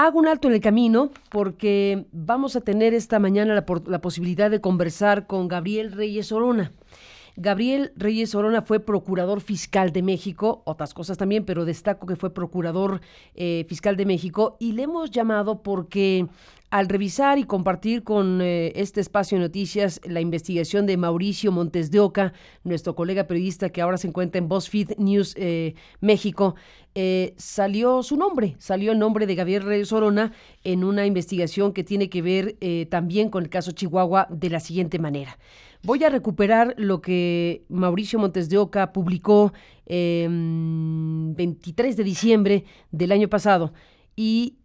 Hago un alto en el camino porque vamos a tener esta mañana la posibilidad de conversar con Gabriel Reyes Orona. Gabriel Reyes Orona fue procurador fiscal de México, otras cosas también, pero destaco que fue procurador fiscal de México, y le hemos llamado porque al revisar y compartir con este espacio de noticias la investigación de Mauricio Montes de Oca, nuestro colega periodista que ahora se encuentra en BuzzFeed News México, salió el nombre de Gabriel Reyes Orona en una investigación que tiene que ver también con el caso Chihuahua de la siguiente manera. Voy a recuperar lo que Mauricio Montes de Oca publicó 23 de diciembre del año pasado y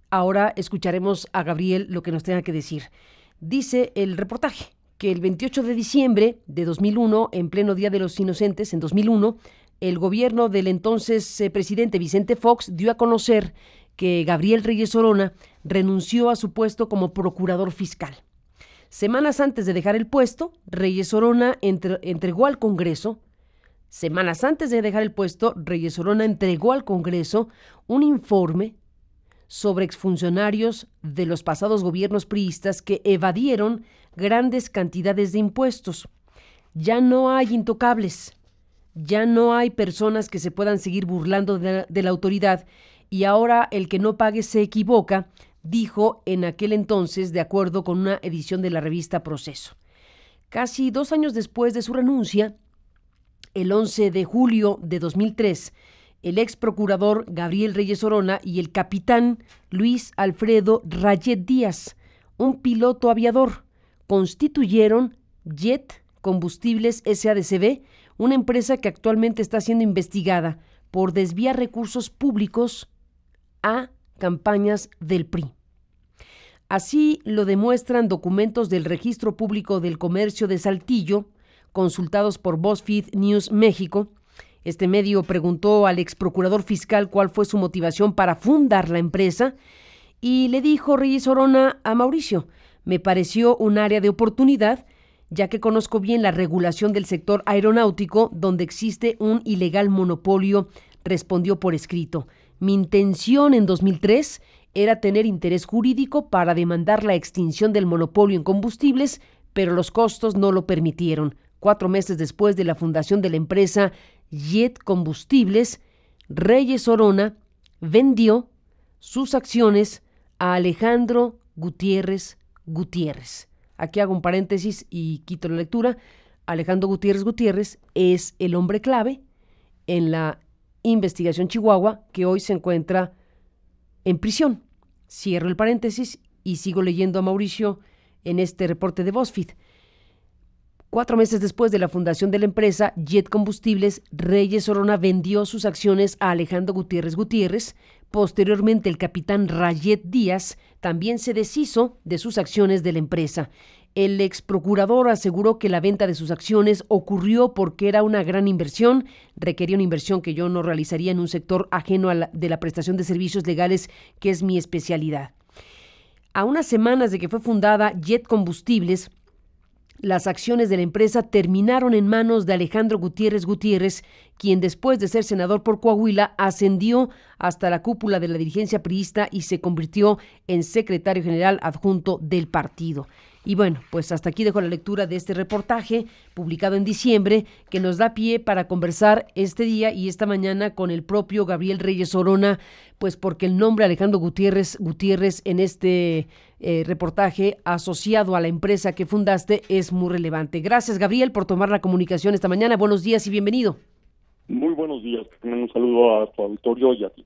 ahora escucharemos a Gabriel lo que nos tenga que decir. Dice el reportaje que el 28 de diciembre de 2001, en pleno Día de los Inocentes, en 2001, el gobierno del entonces presidente Vicente Fox dio a conocer que Gabriel Reyes Orona renunció a su puesto como procurador fiscal. Semanas antes de dejar el puesto, Reyes Orona entregó al Congreso un informe sobre exfuncionarios de los pasados gobiernos priistas que evadieron grandes cantidades de impuestos. Ya no hay intocables, ya no hay personas que se puedan seguir burlando de la autoridad, y ahora el que no pague se equivoca, dijo en aquel entonces, de acuerdo con una edición de la revista Proceso. Casi 2 años después de su renuncia, el 11 de julio de 2003, el ex procurador Gabriel Reyes Orona y el capitán Luis Alfredo Rayet Díaz, un piloto aviador, constituyeron Jet Combustibles SADCB, una empresa que actualmente está siendo investigada por desviar recursos públicos a campañas del PRI. Así lo demuestran documentos del Registro Público del Comercio de Saltillo, consultados por BuzzFeed News México. Este medio preguntó al ex procurador fiscal cuál fue su motivación para fundar la empresa y le dijo Reyes Orona a Mauricio: me pareció un área de oportunidad, ya que conozco bien la regulación del sector aeronáutico donde existe un ilegal monopolio, respondió por escrito. Mi intención en 2003 era tener interés jurídico para demandar la extinción del monopolio en combustibles, pero los costos no lo permitieron. 4 meses después de la fundación de la empresa Jet Combustibles, Reyes Orona vendió sus acciones a Alejandro Gutiérrez Gutiérrez. Aquí hago un paréntesis y quito la lectura. Alejandro Gutiérrez Gutiérrez es el hombre clave en la investigación Chihuahua, que hoy se encuentra en prisión. Cierro el paréntesis y sigo leyendo a Mauricio en este reporte de BuzzFeed. 4 meses después de la fundación de la empresa Jet Combustibles, Reyes Orona vendió sus acciones a Alejandro Gutiérrez Gutiérrez. Posteriormente, el capitán Rayet Díaz también se deshizo de sus acciones de la empresa. El ex procurador aseguró que la venta de sus acciones ocurrió porque era una gran inversión, requería una inversión que yo no realizaría en un sector ajeno de la prestación de servicios legales, que es mi especialidad. A unas semanas de que fue fundada Jet Combustibles, las acciones de la empresa terminaron en manos de Alejandro Gutiérrez Gutiérrez, quien después de ser senador por Coahuila ascendió hasta la cúpula de la dirigencia priista y se convirtió en secretario general adjunto del partido. Y bueno, pues hasta aquí dejo la lectura de este reportaje publicado en diciembre, que nos da pie para conversar este día y esta mañana con el propio Gabriel Reyes Orona, pues porque el nombre Alejandro Gutiérrez en este reportaje asociado a la empresa que fundaste es muy relevante. Gracias, Gabriel, por tomar la comunicación esta mañana. Buenos días y bienvenido. Muy buenos días. Un saludo a tu auditorio y a ti.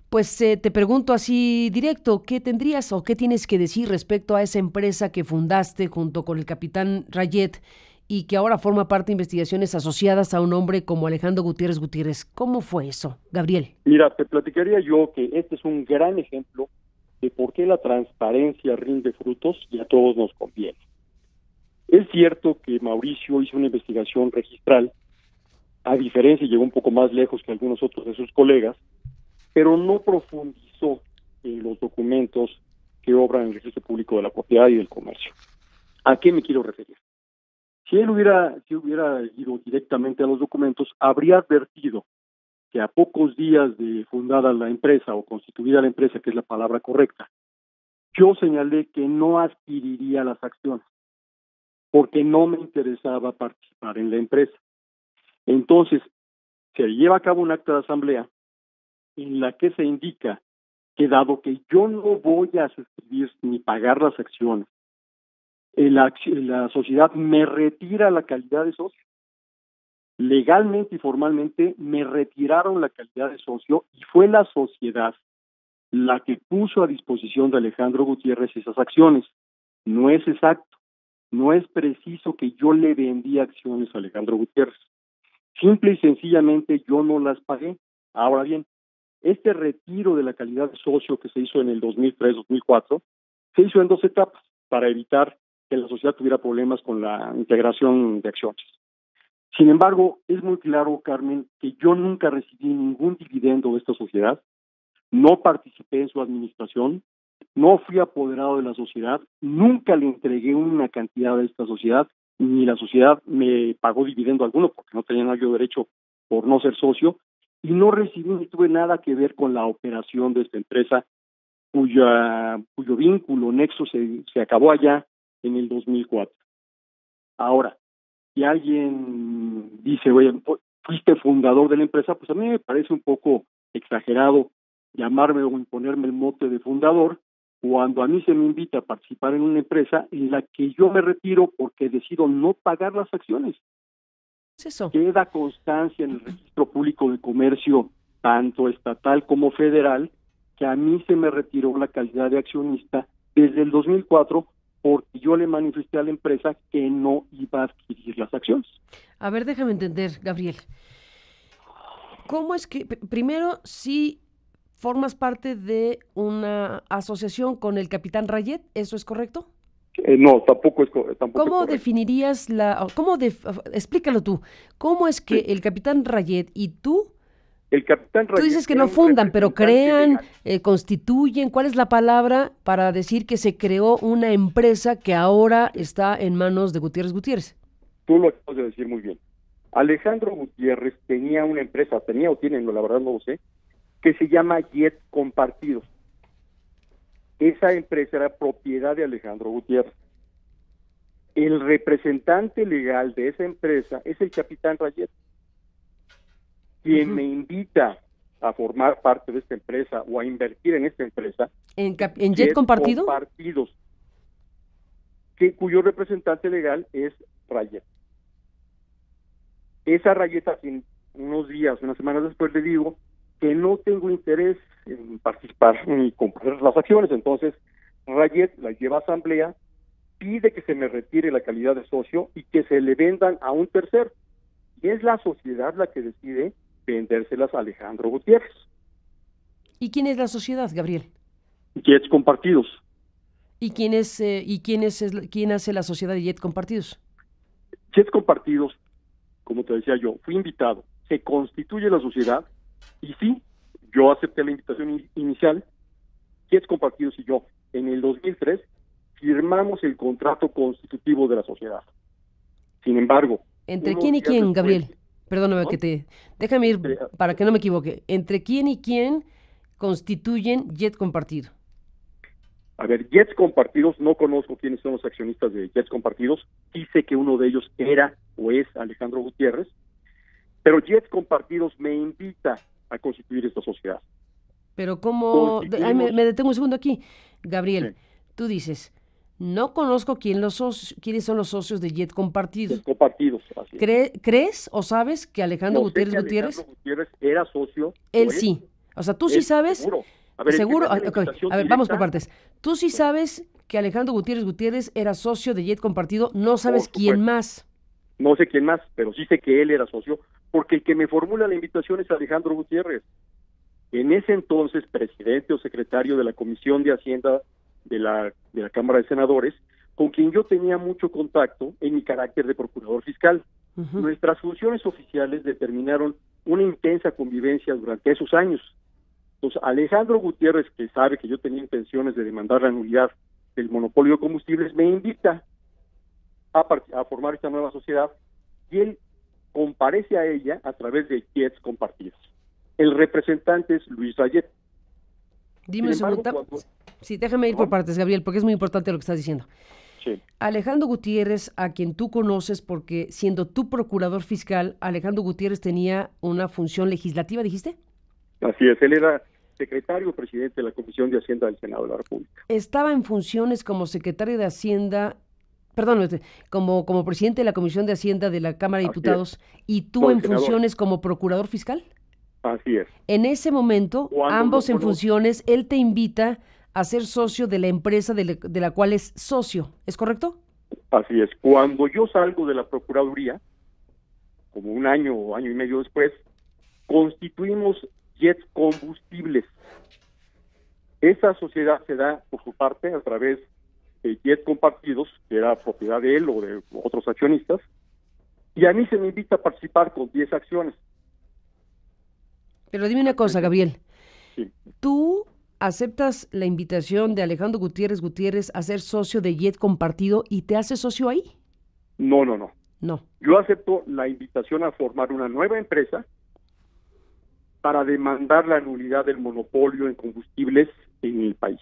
Pues te pregunto así directo, ¿qué tendrías o qué tienes que decir respecto a esa empresa que fundaste junto con el capitán Rayet y que ahora forma parte de investigaciones asociadas a un hombre como Alejandro Gutiérrez Gutiérrez? ¿Cómo fue eso, Gabriel? Mira, te platicaría yo que este es un gran ejemplo de por qué la transparencia rinde frutos y a todos nos conviene. Es cierto que Mauricio hizo una investigación registral, a diferencia, llegó un poco más lejos que algunos otros de sus colegas, pero no profundizó en los documentos que obran en el Registro Público de la Propiedad y del Comercio. ¿A qué me quiero referir? Si él hubiera ido directamente a los documentos, habría advertido que a pocos días de fundada la empresa o constituida la empresa, que es la palabra correcta, yo señalé que no adquiriría las acciones porque no me interesaba participar en la empresa. Entonces, se lleva a cabo un acta de asamblea en la que se indica que dado que yo no voy a suscribir ni pagar las acciones, la sociedad me retira la calidad de socio. Legalmente y formalmente me retiraron la calidad de socio y fue la sociedad la que puso a disposición de Alejandro Gutiérrez esas acciones. No es exacto, no es preciso que yo le vendí acciones a Alejandro Gutiérrez. Simple y sencillamente yo no las pagué. Ahora bien, este retiro de la calidad de socio que se hizo en el 2003-2004 se hizo en 2 etapas para evitar que la sociedad tuviera problemas con la integración de acciones. Sin embargo, es muy claro, Carmen, que yo nunca recibí ningún dividendo de esta sociedad, no participé en su administración, no fui apoderado de la sociedad, nunca le entregué una cantidad a esta sociedad, ni la sociedad me pagó dividendo alguno porque no tenía yo derecho por no ser socio, y no recibí ni tuve nada que ver con la operación de esta empresa, cuyo vínculo, nexo, se acabó allá en el 2004. Ahora, si alguien dice, oye, fuiste fundador de la empresa, pues a mí me parece un poco exagerado llamarme o imponerme el mote de fundador cuando a mí se me invita a participar en una empresa en la que yo me retiro porque decido no pagar las acciones. ¿Es eso? Queda constancia en el Registro Público de Comercio, tanto estatal como federal, que a mí se me retiró la calidad de accionista desde el 2004 porque yo le manifesté a la empresa que no iba a adquirir las acciones. A ver, déjame entender, Gabriel. ¿Cómo es que, primero, si formas parte de una asociación con el capitán Rayet, ¿eso es correcto? No, tampoco es ¿Cómo definirías explícalo tú, cómo es que el capitán Rayet y tú, el capitán Rayet, tú dices que no fundan, pero crean, constituyen, ¿cuál es la palabra para decir que se creó una empresa que ahora está en manos de Gutiérrez Gutiérrez? Tú lo acabas de decir muy bien. Alejandro Gutiérrez tenía una empresa, tenía o tiene, la verdad no lo sé, que se llama Jet Compartidos. Esa empresa era propiedad de Alejandro Gutiérrez. El representante legal de esa empresa es el capitán Rayet, quien me invita a formar parte de esta empresa o a invertir en esta empresa. ¿En Jet Compartido? Compartidos, cuyo representante legal es Rayet. Esa Rayet, hace unos días, unas semanas después, le digo que no tengo interés en participar ni comprar las acciones. Entonces Rayet la lleva a asamblea, pide que se me retire la calidad de socio y que se le vendan a un tercero. Y es la sociedad la que decide vendérselas a Alejandro Gutiérrez. ¿Y quién es la sociedad, Gabriel? Jets Compartidos. ¿Y quién hace la sociedad de Jet Compartidos? Jets Compartidos, como te decía yo, fui invitado, se constituye la sociedad y sí, yo acepté la invitación inicial. Jets Compartidos y yo, en el 2003, firmamos el contrato constitutivo de la sociedad. Sin embargo... ¿Entre quién y quién, Gabriel? Perdóname, ¿no? Déjame ir para que no me equivoque. ¿Entre quién y quién constituyen Jet Compartido? A ver, Jets Compartidos, no conozco quiénes son los accionistas de Jets Compartidos, sí sé que uno de ellos era o es Alejandro Gutiérrez, pero Jets Compartidos me invita a constituir esta sociedad. Pero ¿cómo? Me detengo un segundo aquí. Gabriel, sí. Tú dices, no conozco quiénes son los socios de Jet Compartidos. Jet Compartidos, así es. ¿Crees o sabes que Alejandro Gutiérrez era socio? Él sí. O sea, tú sí sabes... Seguro. ¿Seguro? A ver, vamos por partes. Tú sí sabes que Alejandro Gutiérrez era socio de Jet Compartido, no sabes quién más. No sé quién más, pero sí sé que él era socio, porque el que me formula la invitación es Alejandro Gutiérrez. En ese entonces, presidente o secretario de la Comisión de Hacienda de la Cámara de Senadores, con quien yo tenía mucho contacto en mi carácter de procurador fiscal. Uh-huh. Nuestras funciones oficiales determinaron una intensa convivencia durante esos años. Entonces, Alejandro Gutiérrez, que sabe que yo tenía intenciones de demandar la nulidad del monopolio de combustibles, me invita a formar esta nueva sociedad y él comparece a ella a través de Jets Compartidos. El representante es Luis Rayet. Dime un segundo. Sí, déjame ir por partes, Gabriel, porque es muy importante lo que estás diciendo. Sí. Alejandro Gutiérrez, a quien tú conoces, porque siendo tú procurador fiscal, Alejandro Gutiérrez tenía una función legislativa, ¿dijiste? Así es, él era secretario presidente de la Comisión de Hacienda del Senado de la República. Estaba en funciones como secretario de Hacienda, perdón, como presidente de la Comisión de Hacienda de la Cámara de Diputados, y tú en funciones como procurador fiscal. Así es. En ese momento, ambos en funciones, él te invita a ser socio de la empresa de la cual es socio, ¿es correcto? Así es. Cuando yo salgo de la Procuraduría, como un año o año y medio después, constituimos Jet Combustibles. Esa sociedad se da por su parte a través de Jet Compartidos, que era propiedad de él o de otros accionistas, y a mí se me invita a participar con 10 acciones. Pero dime una cosa, Gabriel. Sí. ¿Tú aceptas la invitación de Alejandro Gutiérrez a ser socio de Jet Compartido y te haces socio ahí? No. No. Yo acepto la invitación a formar una nueva empresa para demandar la nulidad del monopolio en combustibles en el país.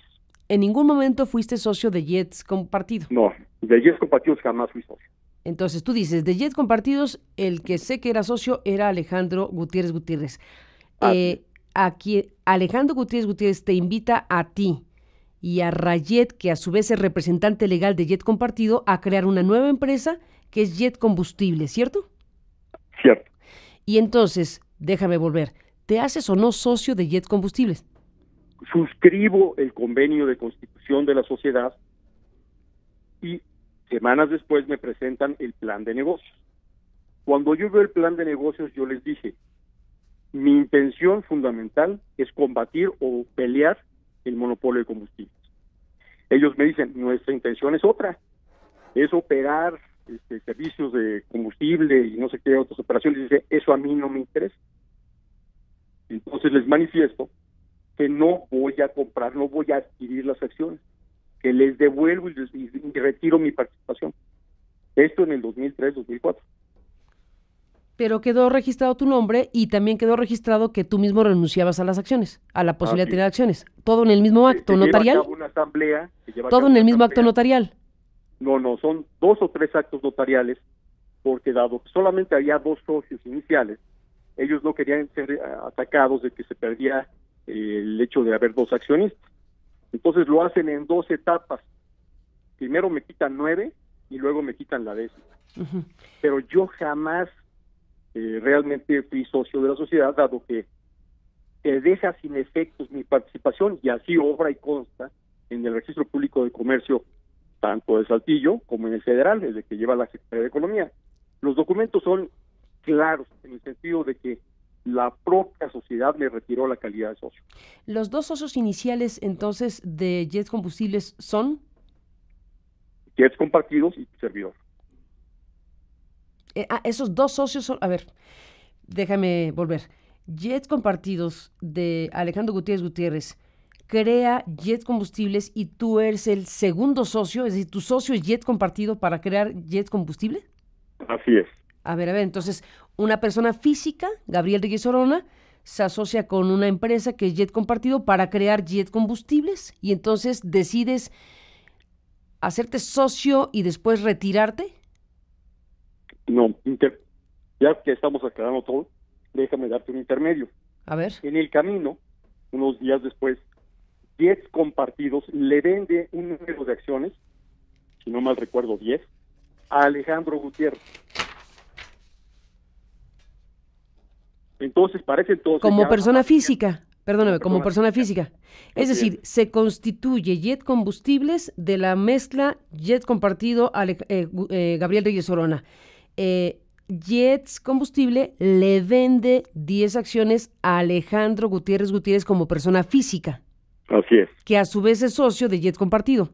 ¿En ningún momento fuiste socio de Jet Compartido? No, de Jet Compartidos jamás fui socio. Entonces tú dices, de Jet Compartidos, el que sé que era socio era Alejandro Gutiérrez. Aquí Alejandro Gutiérrez te invita a ti y a Rayet, que a su vez es representante legal de Jet Compartido, a crear una nueva empresa que es Jet Combustible, ¿cierto? Cierto. Y entonces, déjame volver, ¿te haces o no socio de Jet Combustibles? Suscribo el convenio de constitución de la sociedad y semanas después me presentan el plan de negocios. Cuando yo veo el plan de negocios, yo les dije, mi intención fundamental es combatir o pelear el monopolio de combustibles. Ellos me dicen, nuestra intención es otra, es operar servicios de combustible y no sé qué otras operaciones. Dice, eso a mí no me interesa. Entonces les manifiesto que no voy a comprar, no voy a adquirir las acciones, que les devuelvo y retiro mi participación. Esto en el 2003-2004. Pero quedó registrado tu nombre y también quedó registrado que tú mismo renunciabas a las acciones, a la posibilidad de tener acciones. ¿Todo en el mismo acto notarial? Una asamblea, ¿Todo en el mismo acto notarial? No, son 2 o 3 actos notariales, porque dado que solamente había 2 socios iniciales, ellos no querían ser atacados de que se perdía el hecho de haber 2 accionistas. Entonces lo hacen en 2 etapas. Primero me quitan 9 y luego me quitan la 10ª. Uh-huh. Pero yo jamás realmente fui socio de la sociedad, dado que deja sin efectos mi participación, y así obra y consta en el Registro Público de Comercio, tanto de Saltillo como en el federal, desde que lleva la Secretaría de Economía. Los documentos son claros, en el sentido de que la propia sociedad me retiró la calidad de socio. ¿Los 2 socios iniciales, entonces, de Jet Combustibles son? Jets Compartidos y servidor. Esos 2 socios son, a ver, déjame volver. Jet Compartidos de Alejandro Gutiérrez crea Jet Combustibles y tú eres el segundo socio, es decir, tu socio es Jet Compartido para crear Jet Combustible. Así es. A ver, entonces, una persona física, Gabriel Reyes Orona, se asocia con una empresa que es Jet Compartido para crear Jet Combustibles y entonces decides hacerte socio y después retirarte. No, ya que estamos aclarando todo, déjame darte un intermedio. A ver. En el camino, unos días después, Jets Compartidos le vende un número de acciones, si no mal recuerdo 10, a Alejandro Gutiérrez. Entonces, parece entonces... Como persona física, perdóname, como persona física. Es decir, se constituye Jet Combustibles de la mezcla Jet Compartido Gabriel Reyes Orona. Jets Combustible le vende 10 acciones a Alejandro Gutiérrez como persona física. Así es. Que a su vez es socio de Jet Compartido.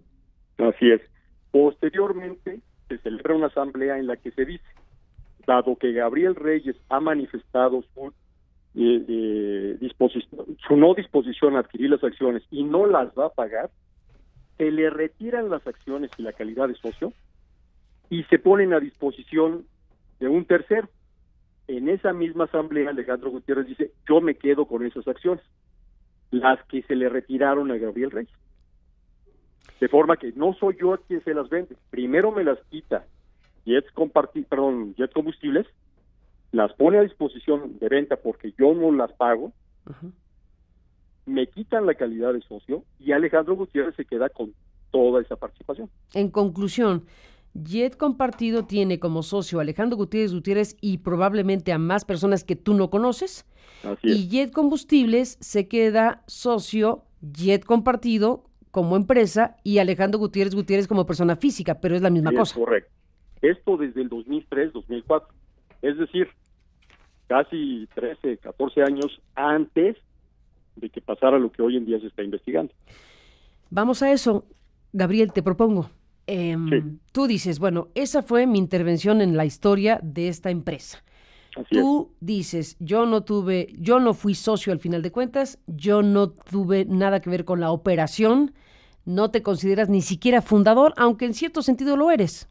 Así es. Posteriormente se celebra una asamblea en la que se dice, dado que Gabriel Reyes ha manifestado su no disposición a adquirir las acciones y no las va a pagar, se le retiran las acciones y la calidad de socio y se ponen a disposición de un tercero. en esa misma asamblea Alejandro Gutiérrez dice, yo me quedo con esas acciones, las que se le retiraron a Gabriel Reyes. De forma que no soy yo quien se las vende. Primero me las quita Jet Combustibles, las pone a disposición de venta porque yo no las pago, me quitan la calidad de socio y Alejandro Gutiérrez se queda con toda esa participación. En conclusión, Jet Compartido tiene como socio a Alejandro Gutiérrez y probablemente a más personas que tú no conoces. Así es. Y Jet Combustibles se queda socio Jet Compartido como empresa y Alejandro Gutiérrez como persona física, pero es la misma cosa. Es correcto. Esto desde el 2003-2004. Es decir, casi 13, 14 años antes de que pasara lo que hoy en día se está investigando. Vamos a eso. Gabriel, te propongo. Sí. Tú dices, bueno, esa fue mi intervención en la historia de esta empresa. Así Tú dices, yo no fui socio al final de cuentas, yo no tuve nada que ver con la operación, no te consideras ni siquiera fundador, aunque en cierto sentido lo eres.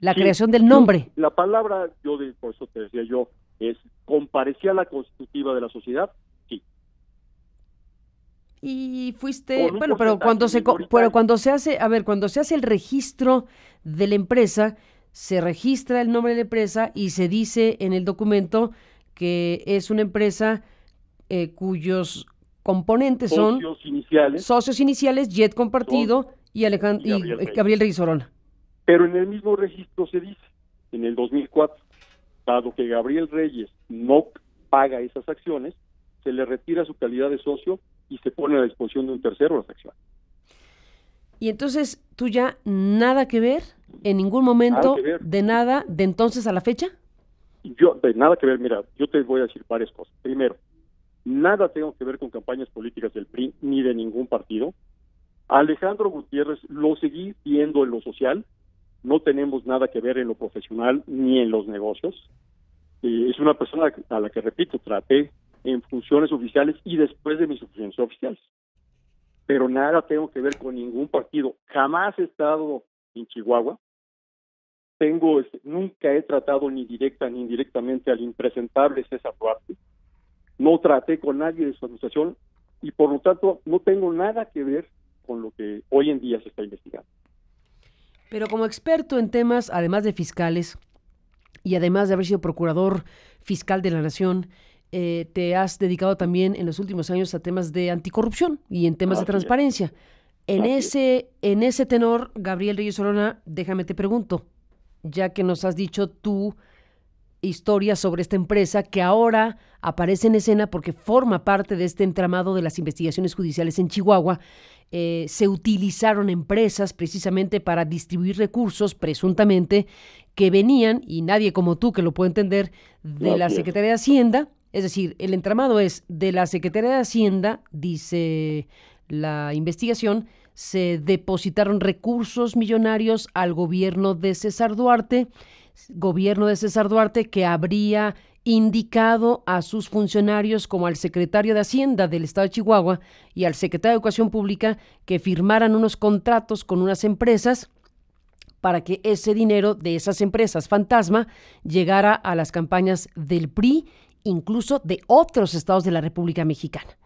La creación del nombre. La palabra, por eso te decía yo, es comparecía a la constitutiva de la sociedad, sí. Y fuiste, bueno, pero cuando se hace el registro de la empresa, se registra el nombre de la empresa y se dice en el documento que es una empresa cuyos componentes son socios iniciales, Jet Compartido y Gabriel Reyes Orona. Pero en el mismo registro se dice, en el 2004, dado que Gabriel Reyes no paga esas acciones, se le retira su calidad de socio y se pone a la disposición de un tercero las acciones. Y entonces, ¿tú ya nada que ver en ningún momento de nada de entonces a la fecha? Yo, de nada que ver, mira, yo te voy a decir varias cosas. Primero, nada tengo que ver con campañas políticas del PRI ni de ningún partido. Alejandro Gutiérrez lo seguí viendo en lo social, no tenemos nada que ver en lo profesional ni en los negocios. Es una persona a la que, repito, traté en funciones oficiales y después de mis funciones oficiales. Pero nada tengo que ver con ningún partido. Jamás he estado en Chihuahua. Nunca he tratado ni directa ni indirectamente al impresentable César Duarte. No traté con nadie de su administración y por lo tanto no tengo nada que ver con lo que hoy en día se está investigando. Pero como experto en temas, además de fiscales, y además de haber sido procurador fiscal de la Nación, te has dedicado también en los últimos años a temas de anticorrupción y en temas de transparencia. En ese tenor, Gabriel Reyes Orona, déjame te pregunto, ya que nos has dicho tu historia sobre esta empresa que ahora aparece en escena porque forma parte de este entramado de las investigaciones judiciales en Chihuahua, se utilizaron empresas precisamente para distribuir recursos, presuntamente, que venían, y nadie como tú que lo puede entender, de la Secretaría de Hacienda. Es decir, el entramado es de la Secretaría de Hacienda, dice la investigación, se depositaron recursos millonarios al gobierno de César Duarte, que habría indicado a sus funcionarios como al secretario de Hacienda del Estado de Chihuahua y al secretario de Educación Pública que firmaran unos contratos con unas empresas para que ese dinero de esas empresas fantasma llegara a las campañas del PRI, incluso de otros estados de la República Mexicana.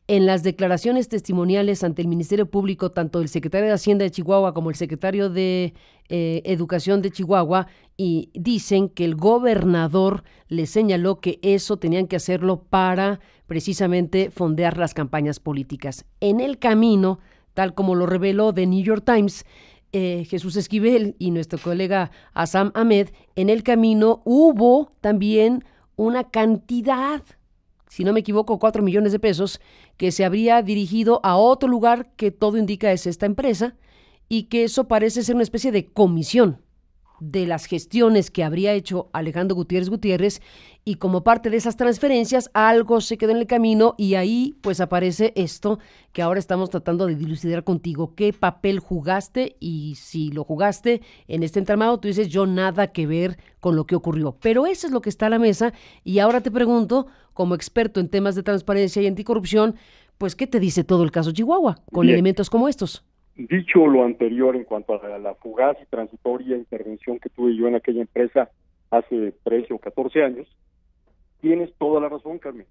En las declaraciones testimoniales ante el Ministerio Público, tanto el secretario de Hacienda de Chihuahua como el secretario de Educación de Chihuahua, y dicen que el gobernador les señaló que eso tenían que hacerlo para precisamente fondear las campañas políticas. En el camino, tal como lo reveló The New York Times, Jesús Esquivel y nuestro colega Assam Ahmed, en el camino hubo también una cantidad, si no me equivoco, 4 millones de pesos, que se habría dirigido a otro lugar que todo indica es esta empresa, y que eso parece ser una especie de comisión de las gestiones que habría hecho Alejandro Gutiérrez, y como parte de esas transferencias algo se quedó en el camino y ahí pues aparece esto que ahora estamos tratando de dilucidar contigo. ¿Qué papel jugaste? Y si lo jugaste en este entramado, tú dices yo nada que ver con lo que ocurrió. Pero eso es lo que está a la mesa y ahora te pregunto, como experto en temas de transparencia y anticorrupción, pues ¿qué te dice todo el caso Chihuahua con elementos como estos? Dicho lo anterior en cuanto a la fugaz y transitoria intervención que tuve yo en aquella empresa hace 13 o 14 años, Tienes toda la razón, Carmen.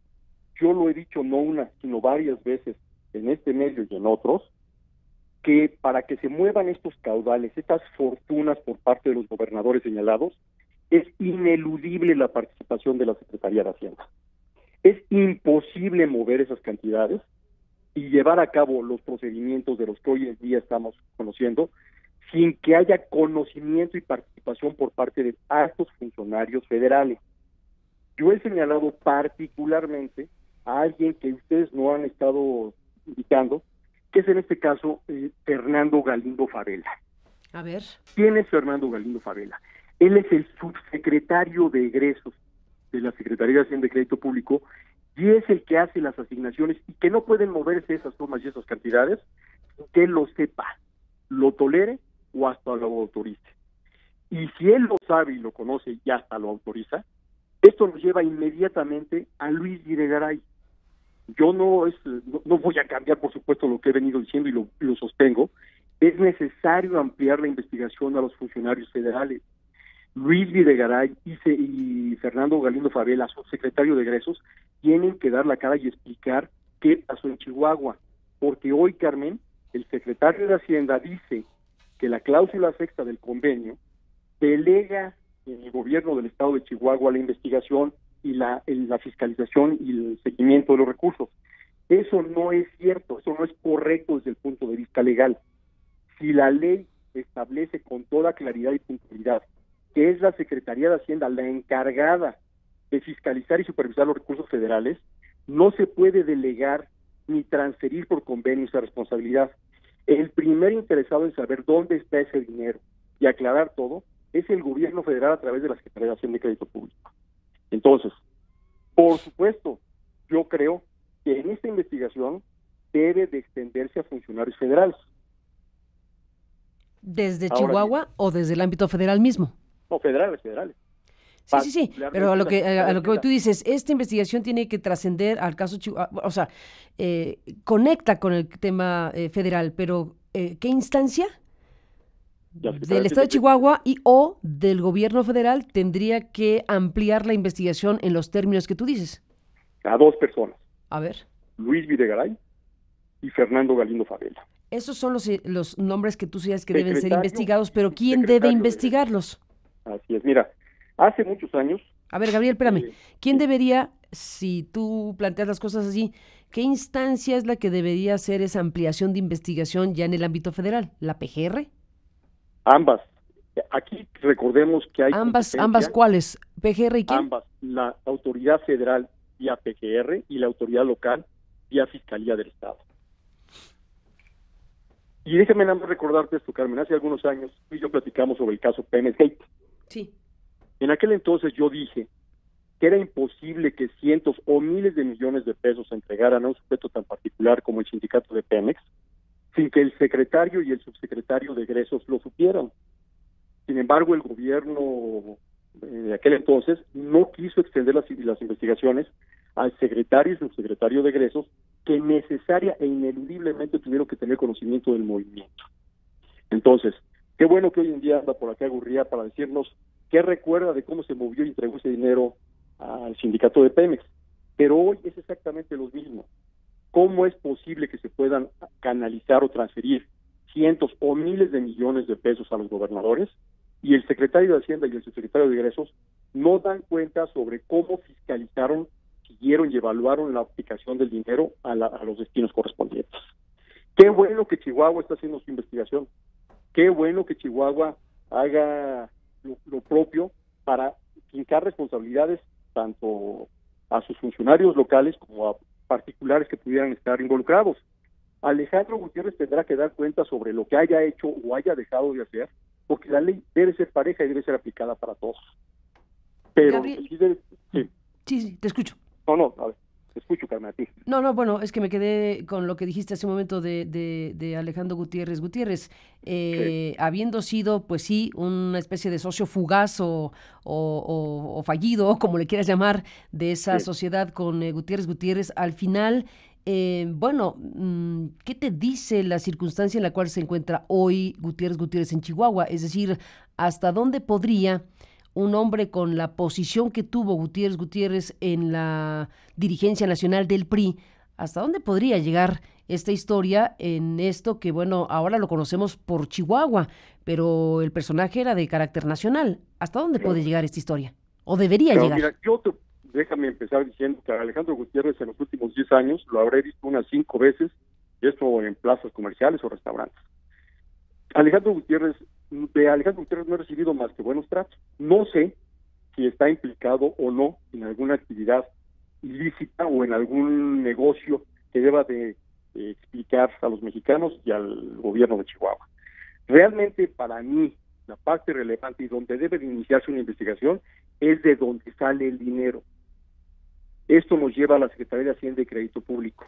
Yo lo he dicho no una, sino varias veces en este medio y en otros, que para que se muevan estos caudales, estas fortunas por parte de los gobernadores señalados, es ineludible la participación de la Secretaría de Hacienda. Es imposible mover esas cantidades y llevar a cabo los procedimientos de los que hoy en día estamos conociendo sin que haya conocimiento y participación por parte de altos funcionarios federales. Yo he señalado particularmente a alguien que ustedes no han estado indicando, que es en este caso Fernando Galindo Favela. A ver. ¿Quién es Fernando Galindo Favela? Él es el subsecretario de egresos de la Secretaría de Hacienda y Crédito Público y es el que hace las asignaciones y que no pueden moverse esas sumas y esas cantidades sin que él lo sepa, lo tolere o hasta lo autorice. Y si él lo sabe y lo conoce y hasta lo autoriza, esto nos lleva inmediatamente a Luis Videgaray. Yo no voy a cambiar, por supuesto, lo que he venido diciendo y lo sostengo. Es necesario ampliar la investigación a los funcionarios federales. Luis Videgaray y Fernando Galindo Favela, subsecretario de egresos, tienen que dar la cara y explicar qué pasó en Chihuahua. Porque hoy, Carmen, el secretario de Hacienda dice que la cláusula sexta del convenio delega en el gobierno del estado de Chihuahua la investigación y la fiscalización y el seguimiento de los recursos. Eso no es cierto, eso no es correcto desde el punto de vista legal. Si la ley establece con toda claridad y puntualidad que es la Secretaría de Hacienda la encargada de fiscalizar y supervisar los recursos federales, no se puede delegar ni transferir por convenio esa responsabilidad. El primer interesado en saber dónde está ese dinero y aclarar todo es el gobierno federal a través de la Secretaría de Hacienda y Crédito Público. Entonces, por supuesto, yo creo que en esta investigación debe de extenderse a funcionarios federales. ¿Desde Chihuahua o desde el ámbito federal mismo? No, federales. Sí, pero a lo que tú dices, esta investigación tiene que trascender al caso Chihuahua, o sea, conecta con el tema federal, pero ¿qué instancia? Del estado de Chihuahua o del gobierno federal tendría que ampliar la investigación en los términos que tú dices. A dos personas. A ver. Luis Videgaray y Fernando Galindo Favela. Esos son los nombres que tú sabes que deben ser investigados, pero ¿quién debe investigarlos? Así es, mira, hace muchos años... A ver, Gabriel, espérame. ¿Quién debería, si tú planteas las cosas así, qué instancia es la que debería hacer esa ampliación de investigación ya en el ámbito federal? ¿La PGR? Ambas. Aquí recordemos que hay... ¿Ambas cuáles? ¿PGR y quién? Ambas. La autoridad federal vía PGR y la autoridad local vía Fiscalía del Estado. Y déjame nada más recordarte esto, Carmen. Hace algunos años tú y yo platicamos sobre el caso Pemex Gate. Sí. En aquel entonces yo dije que era imposible que cientos o miles de millones de pesos se entregaran a un sujeto tan particular como el sindicato de Pemex, sin que el secretario y el subsecretario de egresos lo supieran. Sin embargo, el gobierno de aquel entonces no quiso extender las investigaciones al secretario y subsecretario de egresos, que necesaria e ineludiblemente tuvieron que tener conocimiento del movimiento. Entonces, qué bueno que hoy en día anda por acá Gurría para decirnos qué recuerda de cómo se movió y entregó ese dinero al sindicato de Pemex. Pero hoy es exactamente lo mismo. ¿Cómo es posible que se puedan canalizar o transferir cientos o miles de millones de pesos a los gobernadores y el secretario de Hacienda y el subsecretario de Egresos no dan cuenta sobre cómo fiscalizaron, siguieron y evaluaron la aplicación del dinero a los destinos correspondientes? Qué bueno que Chihuahua está haciendo su investigación. Qué bueno que Chihuahua haga lo propio para fincar responsabilidades tanto a sus funcionarios locales como a particulares que pudieran estar involucrados. Alejandro Gutiérrez tendrá que dar cuenta sobre lo que haya hecho o haya dejado de hacer, porque la ley debe ser pareja y debe ser aplicada para todos. Pero Gabriel, sí, te escucho. No, a ver, te escucho, Carmen, a ti. No, bueno, es que me quedé con lo que dijiste hace un momento de Alejandro Gutiérrez. Habiendo sido, pues sí, una especie de socio fugaz o fallido, como le quieras llamar, de esa sociedad con Gutiérrez, al final, ¿qué te dice la circunstancia en la cual se encuentra hoy Gutiérrez en Chihuahua? Es decir, ¿hasta dónde podría un hombre con la posición que tuvo Gutiérrez en la dirigencia nacional del PRI, ¿hasta dónde podría llegar esta historia en esto que, bueno, ahora lo conocemos por Chihuahua, pero el personaje era de carácter nacional? ¿Hasta dónde puede llegar esta historia? ¿O debería Claro, llegar? mira, déjame empezar diciendo que a Alejandro Gutiérrez en los últimos 10 años lo habré visto unas 5 veces, y esto en plazas comerciales o restaurantes. De Alejandro Gutiérrez no he recibido más que buenos tratos. No sé si está implicado o no en alguna actividad ilícita o en algún negocio que deba de explicar a los mexicanos y al gobierno de Chihuahua. Realmente, para mí, la parte relevante y donde debe de iniciarse una investigación es de donde sale el dinero. Esto nos lleva a la Secretaría de Hacienda y Crédito Público,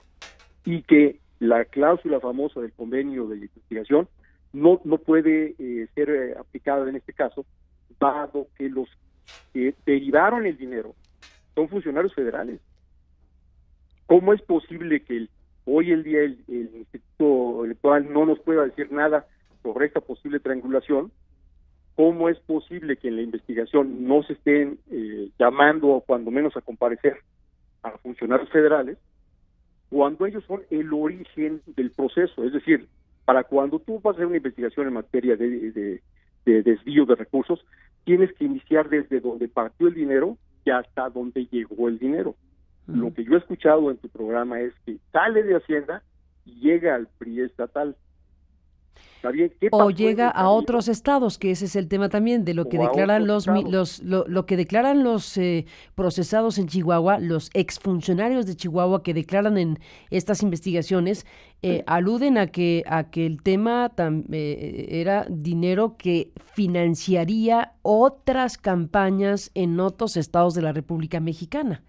y que la cláusula famosa del convenio de investigación no puede ser aplicada en este caso, dado que los que derivaron el dinero son funcionarios federales. ¿Cómo es posible que hoy el día el Instituto Electoral no nos pueda decir nada sobre esta posible triangulación? ¿Cómo es posible que en la investigación no se estén llamando, o cuando menos a comparecer, a funcionarios federales, cuando ellos son el origen del proceso? Es decir, para cuando tú vas a hacer una investigación en materia de desvío de recursos, tienes que iniciar desde donde partió el dinero y hasta donde llegó el dinero. Lo que yo he escuchado en tu programa es que sale de Hacienda y llega al PRI estatal. ¿Está bien? ¿Qué O pasó llega a otros estados, que ese es el tema también de lo que declaran lo que declaran los procesados en Chihuahua, los exfuncionarios de Chihuahua que declaran en estas investigaciones, aluden a que el tema era dinero que financiaría otras campañas en otros estados de la República Mexicana.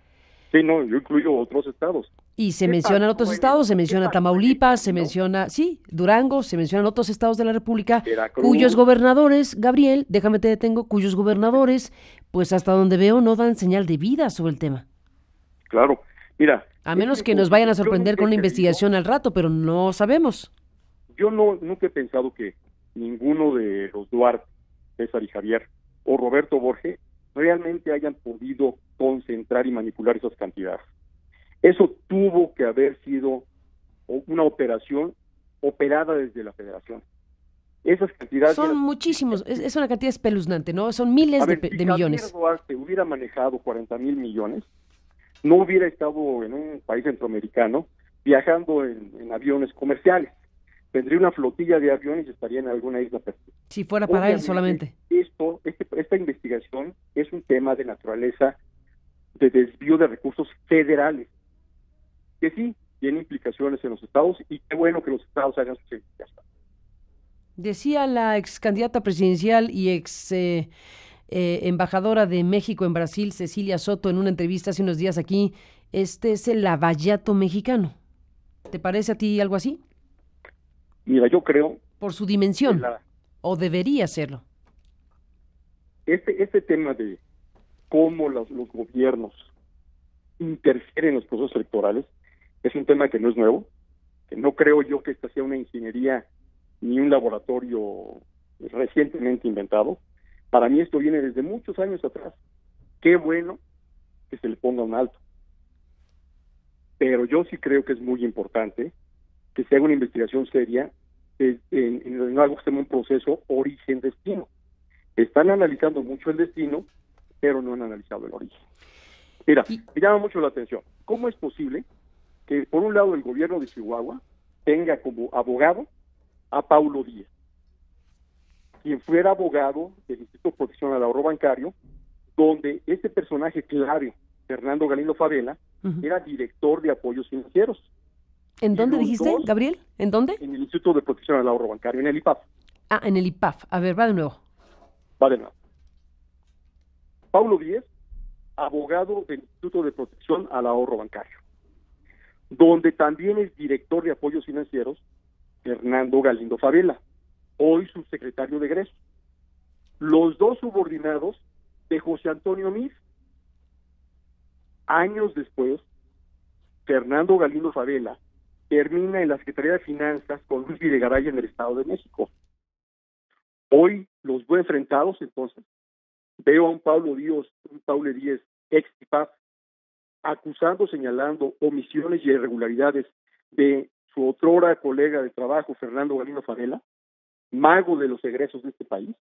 Sí, no, yo incluyo otros estados. Y se mencionan otros estados, se menciona Tamaulipas, se ¿no? menciona, sí, Durango, se mencionan otros estados de la República, Veracruz, cuyos gobernadores, Gabriel, déjame te detengo, cuyos gobernadores, pues hasta donde veo, no dan señal de vida sobre el tema. Claro, mira. A menos que nos vayan a sorprender con una investigación al rato, pero no sabemos. Yo nunca he pensado que ninguno de los Duarte, César y Javier, o Roberto Borges, realmente hayan podido concentrar y manipular esas cantidades. Eso tuvo que haber sido una operación operada desde la Federación. Esas cantidades son muchísimos, es una cantidad espeluznante, ¿no? Son miles de millones. Si Javier Duarte hubiera manejado 40,000 millones, no hubiera estado en un país centroamericano viajando en aviones comerciales. Tendría una flotilla de aviones y estaría en alguna isla. Si fuera para él solamente. Esta investigación es un tema de naturaleza de desvío de recursos federales, que sí tiene implicaciones en los estados, y qué bueno que los estados hagan sus investigaciones. Decía la ex candidata presidencial y ex embajadora de México en Brasil, Cecilia Soto, en una entrevista hace unos días aquí, este es el lavallato mexicano. ¿Te parece a ti algo así? Mira, yo creo... Por su dimensión, o debería serlo. Este tema de cómo los gobiernos interfieren en los procesos electorales es un tema que no es nuevo, que no creo yo que esta sea una ingeniería ni un laboratorio recientemente inventado. Para mí esto viene desde muchos años atrás. Qué bueno que se le ponga un alto. Pero yo sí creo que es muy importante que se haga una investigación seria en algo que se llama un proceso origen-destino. Están analizando mucho el destino, pero no han analizado el origen. Mira, me llama mucho la atención. ¿Cómo es posible que, por un lado, el gobierno de Chihuahua tenga como abogado a Paulo Díaz, quien fuera abogado del Instituto de Protección al Ahorro Bancario, donde este personaje clave, Fernando Galindo Favela, era director de apoyos financieros? ¿En dónde dijiste, Gabriel? ¿En dónde? En el Instituto de Protección al Ahorro Bancario, en el IPAF. Ah, en el IPAF. A ver, va de nuevo. Va de nuevo. Paulo Díaz, abogado del Instituto de Protección al Ahorro Bancario, donde también es director de apoyos financieros, Fernando Galindo Favela, hoy subsecretario de egreso. Los dos subordinados de José Antonio Meade. Años después, Fernando Galindo Favela termina en la Secretaría de Finanzas con Luis Videgaray en el Estado de México. Hoy los veo enfrentados, entonces, veo a un Paulo Díez, ex IPAF, acusando, señalando omisiones y irregularidades de su otrora colega de trabajo, Fernando Galindo Favela, mago de los egresos de este país,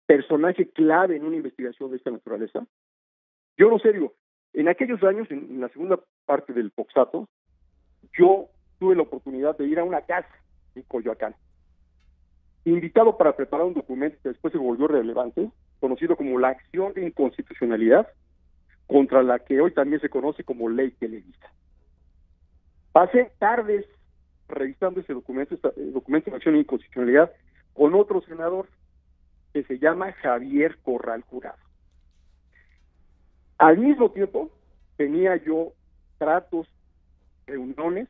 personaje clave en una investigación de esta naturaleza. Yo no sé, digo, en aquellos años, en la segunda parte del Foxato, yo tuve la oportunidad de ir a una casa en Coyoacán, invitado para preparar un documento que después se volvió relevante, conocido como la acción de inconstitucionalidad, contra la que hoy también se conoce como Ley Televisa. Pasé tardes revisando ese documento, documento de acción de inconstitucionalidad, con otro senador que se llama Javier Corral Jurado. Al mismo tiempo, tenía yo tratos, reuniones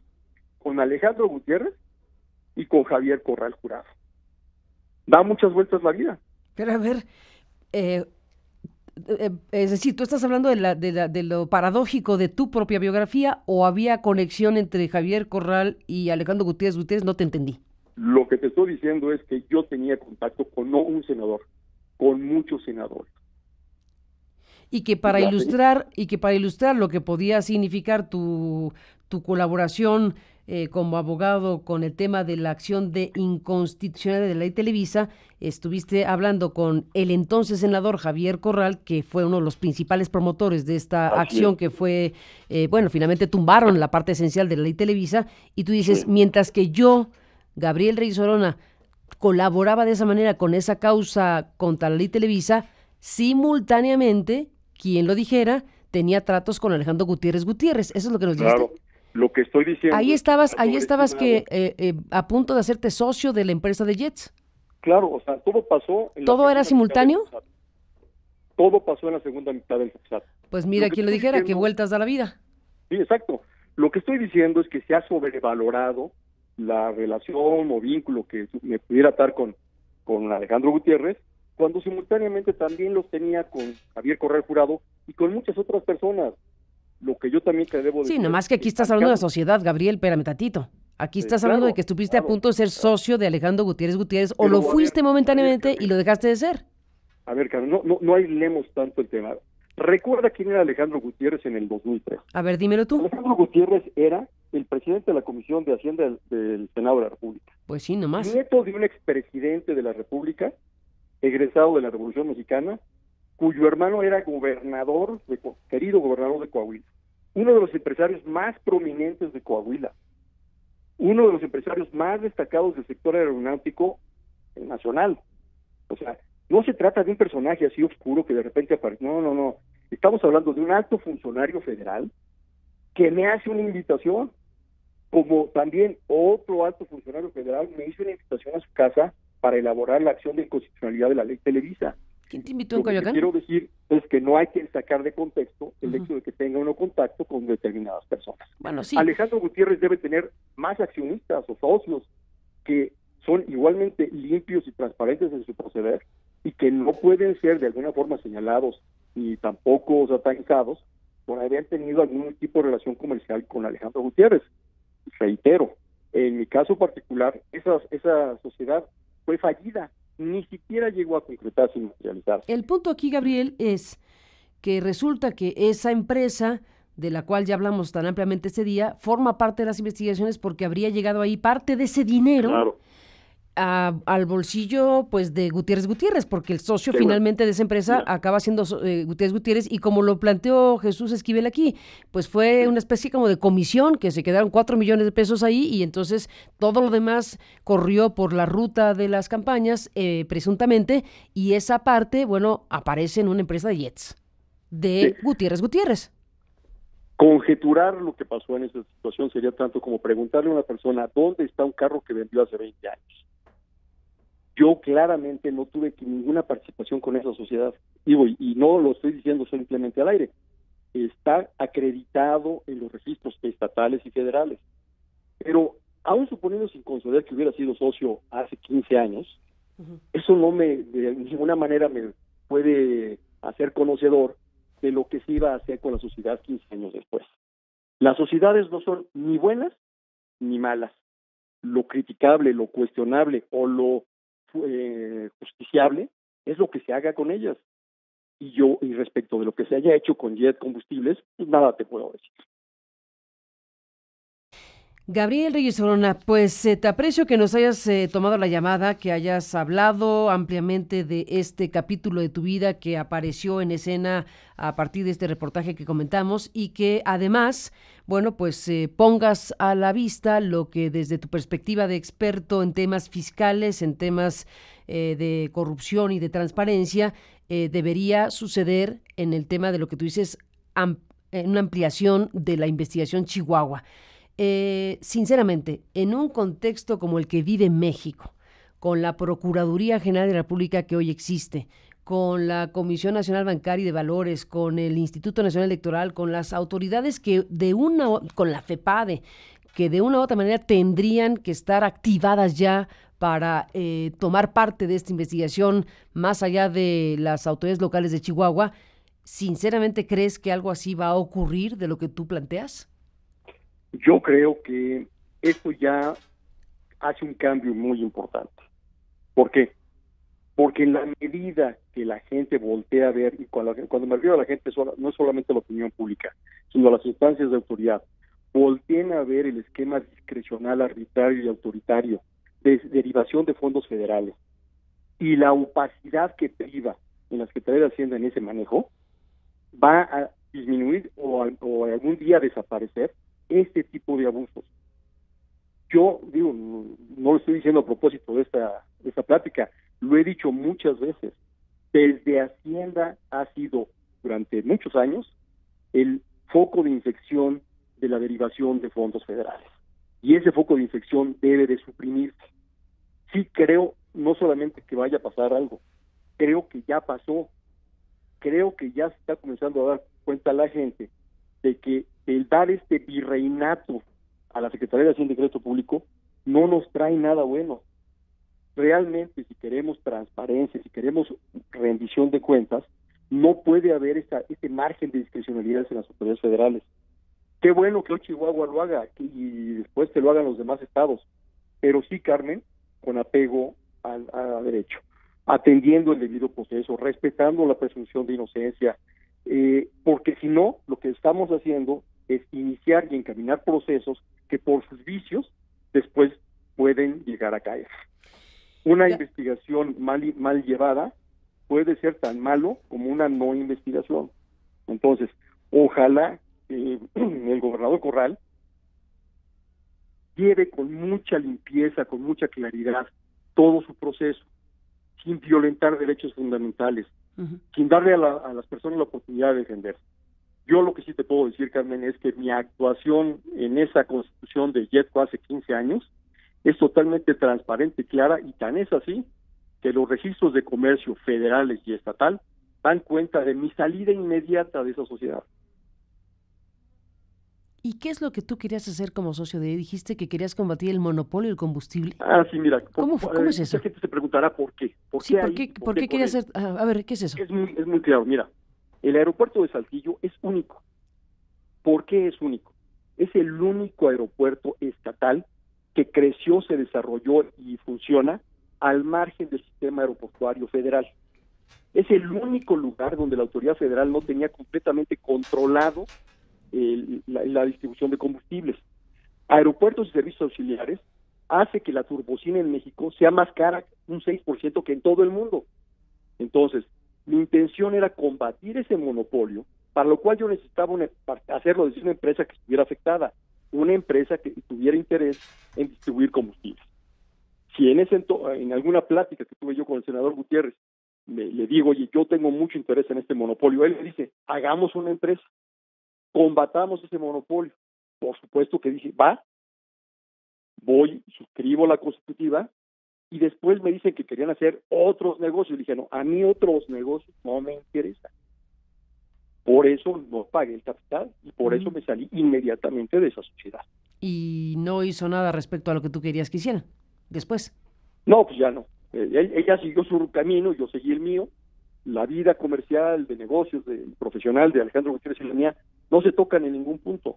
con Alejandro Gutiérrez y con Javier Corral Jurado. Da muchas vueltas la vida. Pero a ver, es decir, ¿tú estás hablando de lo paradójico de tu propia biografía o había conexión entre Javier Corral y Alejandro Gutiérrez Gutiérrez? No te entendí. Lo que te estoy diciendo es que yo tenía contacto con no un senador, con muchos senadores. Y que para ilustrar lo que podía significar tu colaboración como abogado con el tema de la acción de inconstitucionalidad de la Ley Televisa, estuviste hablando con el entonces senador Javier Corral, que fue uno de los principales promotores de esta acción que fue, finalmente tumbaron la parte esencial de la Ley Televisa, y tú dices, mientras que yo, Gabriel Reyes Orona, colaboraba de esa manera con esa causa contra la Ley Televisa, simultáneamente, quien lo dijera, tenía tratos con Alejandro Gutiérrez Gutiérrez. Eso es lo que nos dijiste. Claro, lo que estoy diciendo. Ahí estabas que a punto de hacerte socio de la empresa de Jets. Claro, o sea, todo pasó. ¿Todo era simultáneo? Todo pasó en la segunda mitad del Foxato. Pues mira, quien lo dijera, qué vueltas da la vida. Sí, exacto. Lo que estoy diciendo es que se ha sobrevalorado la relación o vínculo que me pudiera dar con Alejandro Gutiérrez, cuando simultáneamente también los tenía con Javier Corral Jurado y con muchas otras personas. Lo que yo también te debo decir. Sí, nomás que aquí estás hablando de la sociedad, Gabriel, espérame tantito. Aquí estás hablando de que estuviste a punto de ser socio de Alejandro Gutiérrez Gutiérrez, o lo fuiste momentáneamente y lo dejaste de ser. A ver, Carmen, no aislemos tanto el tema. Recuerda quién era Alejandro Gutiérrez en el 2003. A ver, dímelo tú. Alejandro Gutiérrez era el presidente de la Comisión de Hacienda del Senado de la República. Pues sí, nomás. Nieto de un expresidente de la República, egresado de la Revolución Mexicana, cuyo hermano era querido gobernador de Coahuila. Uno de los empresarios más prominentes de Coahuila. Uno de los empresarios más destacados del sector aeronáutico nacional. O sea, no se trata de un personaje así oscuro que de repente aparece. No. Estamos hablando de un alto funcionario federal que me hace una invitación, como también otro alto funcionario federal me hizo una invitación a su casa para elaborar la acción de inconstitucionalidad de la Ley Televisa. ¿Quién te invitó en Coyoacán? Lo que quiero decir es que no hay que sacar de contexto el hecho de que tenga uno contacto con determinadas personas. Bueno, sí. Alejandro Gutiérrez debe tener más accionistas o socios que son igualmente limpios y transparentes en su proceder y que no pueden ser de alguna forma señalados ni tampoco satanizados por haber tenido algún tipo de relación comercial con Alejandro Gutiérrez. Reitero, en mi caso particular, esa sociedad fue fallida, ni siquiera llegó a concretarse y materializarse. El punto aquí, Gabriel, es que resulta que esa empresa, de la cual ya hablamos tan ampliamente ese día, forma parte de las investigaciones porque habría llegado ahí parte de ese dinero al bolsillo pues de Gutiérrez, porque el socio finalmente de esa empresa acaba siendo Gutiérrez, y como lo planteó Jesús Esquivel aquí, pues fue una especie como de comisión, que se quedaron 4 millones de pesos ahí, y entonces todo lo demás corrió por la ruta de las campañas, presuntamente, y esa parte, bueno, aparece en una empresa de Jets, de Gutiérrez. Conjeturar lo que pasó en esa situación sería tanto como preguntarle a una persona ¿dónde está un carro que vendió hace 20 años? Yo claramente no tuve ninguna participación con esa sociedad. Y no lo estoy diciendo simplemente al aire. Está acreditado en los registros estatales y federales. Pero aún suponiendo sin conceder que hubiera sido socio hace 15 años, eso no de ninguna manera me puede hacer conocedor de lo que se iba a hacer con la sociedad 15 años después. Las sociedades no son ni buenas ni malas. Lo criticable, lo cuestionable o lo justiciable es lo que se haga con ellas. y respecto de lo que se haya hecho con Jet Combustibles, pues nada te puedo decir. Gabriel Reyes Orona, pues te aprecio que nos hayas tomado la llamada, que hayas hablado ampliamente de este capítulo de tu vida que apareció en escena a partir de este reportaje que comentamos y que además, bueno, pues pongas a la vista lo que desde tu perspectiva de experto en temas fiscales, en temas de corrupción y de transparencia, debería suceder en el tema de lo que tú dices, una ampliación de la investigación Chihuahua. Sinceramente, en un contexto como el que vive México, con la Procuraduría General de la República que hoy existe, con la Comisión Nacional Bancaria y de Valores, con el Instituto Nacional Electoral, con las autoridades con la FEPADE, que de una u otra manera tendrían que estar activadas ya para tomar parte de esta investigación, más allá de las autoridades locales de Chihuahua, ¿sinceramente crees que algo así va a ocurrir de lo que tú planteas? Yo creo que esto ya hace un cambio muy importante. ¿Por qué? Porque en la medida que la gente voltea a ver, y cuando me refiero a la gente, no es solamente la opinión pública, sino las instancias de autoridad, volteen a ver el esquema discrecional, arbitrario y autoritario de derivación de fondos federales y la opacidad que priva en la Secretaría de Hacienda en ese manejo, va a disminuir o algún día desaparecer este tipo de abusos. Yo digo, no lo estoy diciendo a propósito de esta plática, lo he dicho muchas veces. Desde Hacienda ha sido durante muchos años el foco de infección de la derivación de fondos federales. Y ese foco de infección debe de suprimirse. Sí creo no solamente que vaya a pasar algo, creo que ya pasó. Creo que ya se está comenzando a dar cuenta la gente de que el dar este virreinato a la Secretaría de Hacienda y Crédito Público no nos trae nada bueno. Realmente, si queremos transparencia, si queremos rendición de cuentas, no puede haber este margen de discrecionalidades en las autoridades federales. Qué bueno que hoy Chihuahua lo haga y después que lo hagan los demás estados, pero sí, Carmen, con apego al derecho, atendiendo el debido proceso, respetando la presunción de inocencia, porque si no, lo que estamos haciendo es iniciar y encaminar procesos que por sus vicios después pueden llegar a caer. Una investigación mal llevada puede ser tan malo como una no investigación. Entonces, ojalá el gobernador Corral lleve con mucha limpieza, con mucha claridad todo su proceso, sin violentar derechos fundamentales, sin darle a las personas la oportunidad de defenderse. Yo lo que sí te puedo decir, Carmen, es que mi actuación en esa constitución de Jetco hace 15 años es totalmente transparente, clara, y tan es así que los registros de comercio federales y estatal dan cuenta de mi salida inmediata de esa sociedad. ¿Y qué es lo que tú querías hacer como socio de? Dijiste que querías combatir el monopolio del combustible. Sí, mira. ¿Cómo es eso? Mucha gente se preguntará por qué. ¿Por qué querías hacer? A ver, ¿qué es eso? Es muy claro. Mira, el aeropuerto de Saltillo es único. ¿Por qué es único? Es el único aeropuerto estatal que creció, se desarrolló y funciona al margen del sistema aeroportuario federal. Es el único lugar donde la autoridad federal no tenía completamente controlado la distribución de combustibles. Aeropuertos y servicios auxiliares hace que la turbocina en México sea más cara un 6% que en todo el mundo. Entonces, mi intención era combatir ese monopolio, para lo cual yo necesitaba hacerlo desde una empresa que estuviera afectada, una empresa que tuviera interés en distribuir combustibles. Si en alguna plática que tuve yo con el senador Gutiérrez, le digo, oye, yo tengo mucho interés en este monopolio, él me dice, hagamos una empresa, combatamos ese monopolio. Por supuesto que dije, suscribo la constitutiva, y después me dicen que querían hacer otros negocios. Y dije, no, a mí otros negocios no me interesan. Por eso no pagué el capital y por eso me salí inmediatamente de esa sociedad. ¿Y no hizo nada respecto a lo que tú querías que hicieran después? No, pues ya no. Ella siguió su camino, yo seguí el mío. La vida comercial, de negocios, profesional de Alejandro Gutiérrez y la mía no se tocan en ningún punto.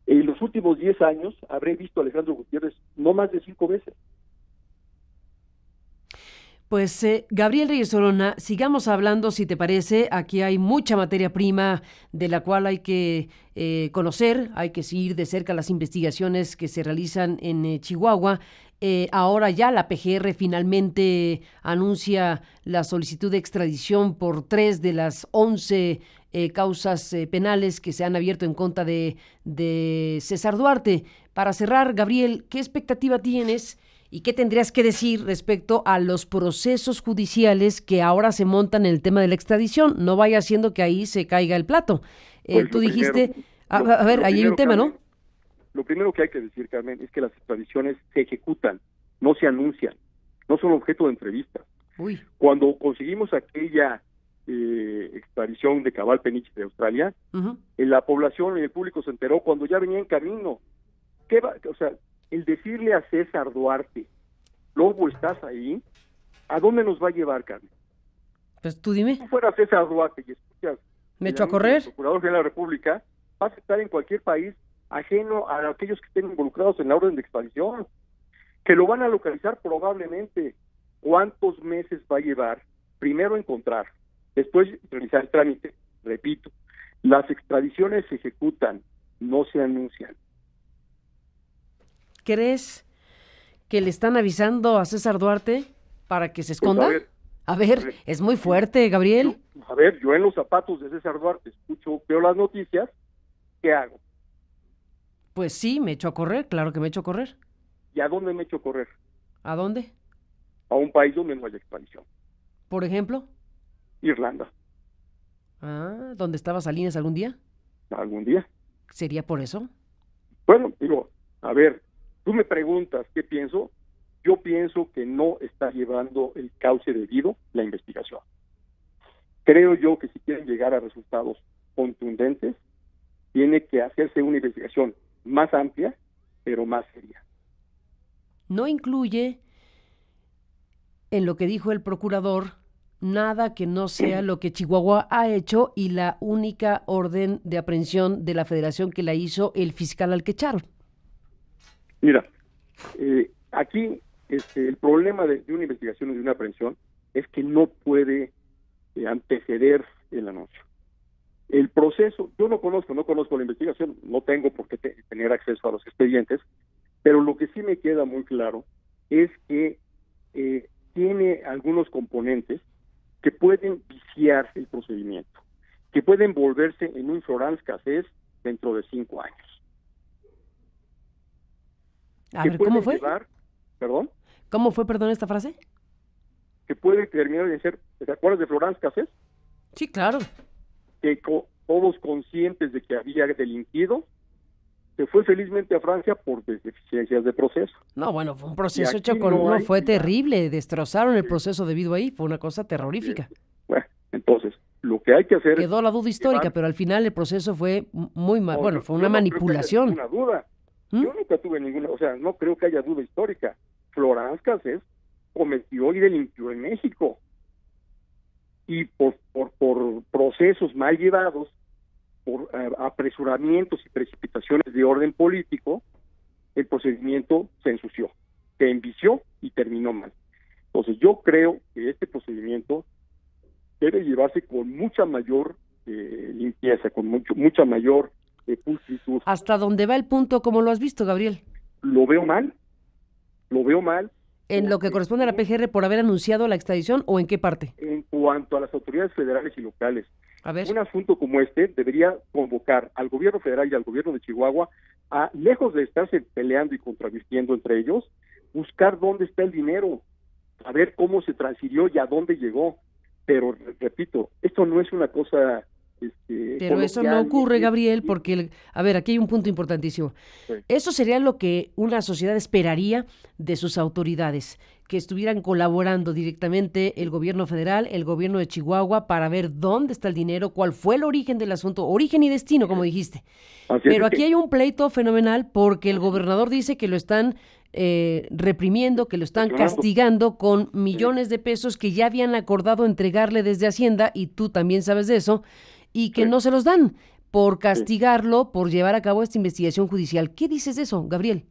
En los últimos 10 años habré visto a Alejandro Gutiérrez no más de 5 veces. Pues Gabriel Reyes Solona, sigamos hablando, si te parece. Aquí hay mucha materia prima de la cual hay que conocer, hay que seguir de cerca las investigaciones que se realizan en Chihuahua. Ahora ya la PGR finalmente anuncia la solicitud de extradición por 3 de las 11 causas penales que se han abierto en contra de César Duarte. Para cerrar, Gabriel, ¿qué expectativa tienes y qué tendrías que decir respecto a los procesos judiciales que ahora se montan en el tema de la extradición? No vaya haciendo que ahí se caiga el plato. Pues Tú dijiste, a ver, ahí hay un tema, Carmen, ¿no? Lo primero que hay que decir, Carmen, es que las extradiciones se ejecutan, no se anuncian, no son objeto de entrevistas. Uy. Cuando conseguimos aquella extradición de Cabal Peniche de Australia, en la población y el público se enteró cuando ya venía en camino. O sea, el decirle a César Duarte, Lobo, ¿estás ahí? ¿A dónde nos va a llevar, Carmen? Pues tú dime. Si tú fueras César Duarte y escuchas ¿Me echo a correr? el Procurador General de la República, vas a estar en cualquier país ajeno a aquellos que estén involucrados en la orden de extradición, que lo van a localizar probablemente. ¿Cuántos meses va a llevar? Primero encontrar, después realizar el trámite. Repito, las extradiciones se ejecutan, no se anuncian. ¿Crees que le están avisando a César Duarte para que se esconda? Pues a ver, es muy fuerte, Gabriel. Yo en los zapatos de César Duarte veo las noticias, ¿qué hago? Pues sí, me echo a correr, claro que me echo a correr. ¿Y a dónde me echo a correr? ¿A dónde? A un país donde no haya extradición. ¿Por ejemplo? Irlanda. Ah, ¿dónde estaba Salinas algún día? ¿Algún día? ¿Sería por eso? Bueno, digo, a ver, tú me preguntas qué pienso. Yo pienso que no está llevando el cauce debido la investigación. Creo yo que si quieren llegar a resultados contundentes, tiene que hacerse una investigación más amplia, pero más seria. No incluye en lo que dijo el procurador nada que no sea lo que Chihuahua ha hecho y la única orden de aprehensión de la Federación que la hizo el fiscal al que echaron. Mira, aquí el problema de una investigación y de una aprehensión es que no puede anteceder el anuncio. El proceso, yo no conozco la investigación, no tengo por qué tener acceso a los expedientes, pero lo que sí me queda muy claro es que tiene algunos componentes que pueden viciar el procedimiento, que pueden volverse en un Florence Cassés dentro de 5 años. A ver, ¿cómo fue? ¿Perdón? ¿Cómo fue, perdón, esta frase? Que puede terminar de ser, ¿te acuerdas de Florence Cassés? Sí, claro. Que todos conscientes de que había delinquido, se fue felizmente a Francia por deficiencias de proceso. No, bueno, fue un proceso hecho con... No, fue terrible, destrozaron el proceso debido ahí, fue una cosa terrorífica. Bueno, entonces, lo que hay que hacer... Quedó la duda histórica, pero al final el proceso fue muy mal, bueno, fue una manipulación. Una duda. Yo nunca tuve ninguna, o sea, no creo que haya duda histórica. Florence Cassés cometió y delinquió en México. Y por procesos mal llevados, por apresuramientos y precipitaciones de orden político, el procedimiento se ensució, se envició y terminó mal. Entonces yo creo que este procedimiento debe llevarse con mucha mayor limpieza, con mucha mayor pulcritud. ¿Hasta dónde va el punto? ¿Cómo lo has visto, Gabriel? Lo veo mal. ¿En lo que corresponde a la PGR por haber anunciado la extradición o en qué parte? En cuanto a las autoridades federales y locales, a ver. Un asunto como este debería convocar al gobierno federal y al gobierno de Chihuahua a, lejos de estarse peleando y contravirtiendo entre ellos, buscar dónde está el dinero, saber cómo se transfirió y a dónde llegó. Pero, repito, esto no es una cosa... Pero eso no ocurre, Gabriel, porque, a ver, aquí hay un punto importantísimo. Sí. Eso sería lo que una sociedad esperaría de sus autoridades, que estuvieran colaborando directamente el gobierno federal, el gobierno de Chihuahua, para ver dónde está el dinero, cuál fue el origen del asunto, origen y destino, como dijiste. Pero aquí hay un pleito fenomenal porque el gobernador dice que lo están reprimiendo, que lo están castigando con millones de pesos que ya habían acordado entregarle desde Hacienda, y tú también sabes de eso, y que no se los dan por castigarlo, por llevar a cabo esta investigación judicial. ¿Qué dices de eso, Gabriel?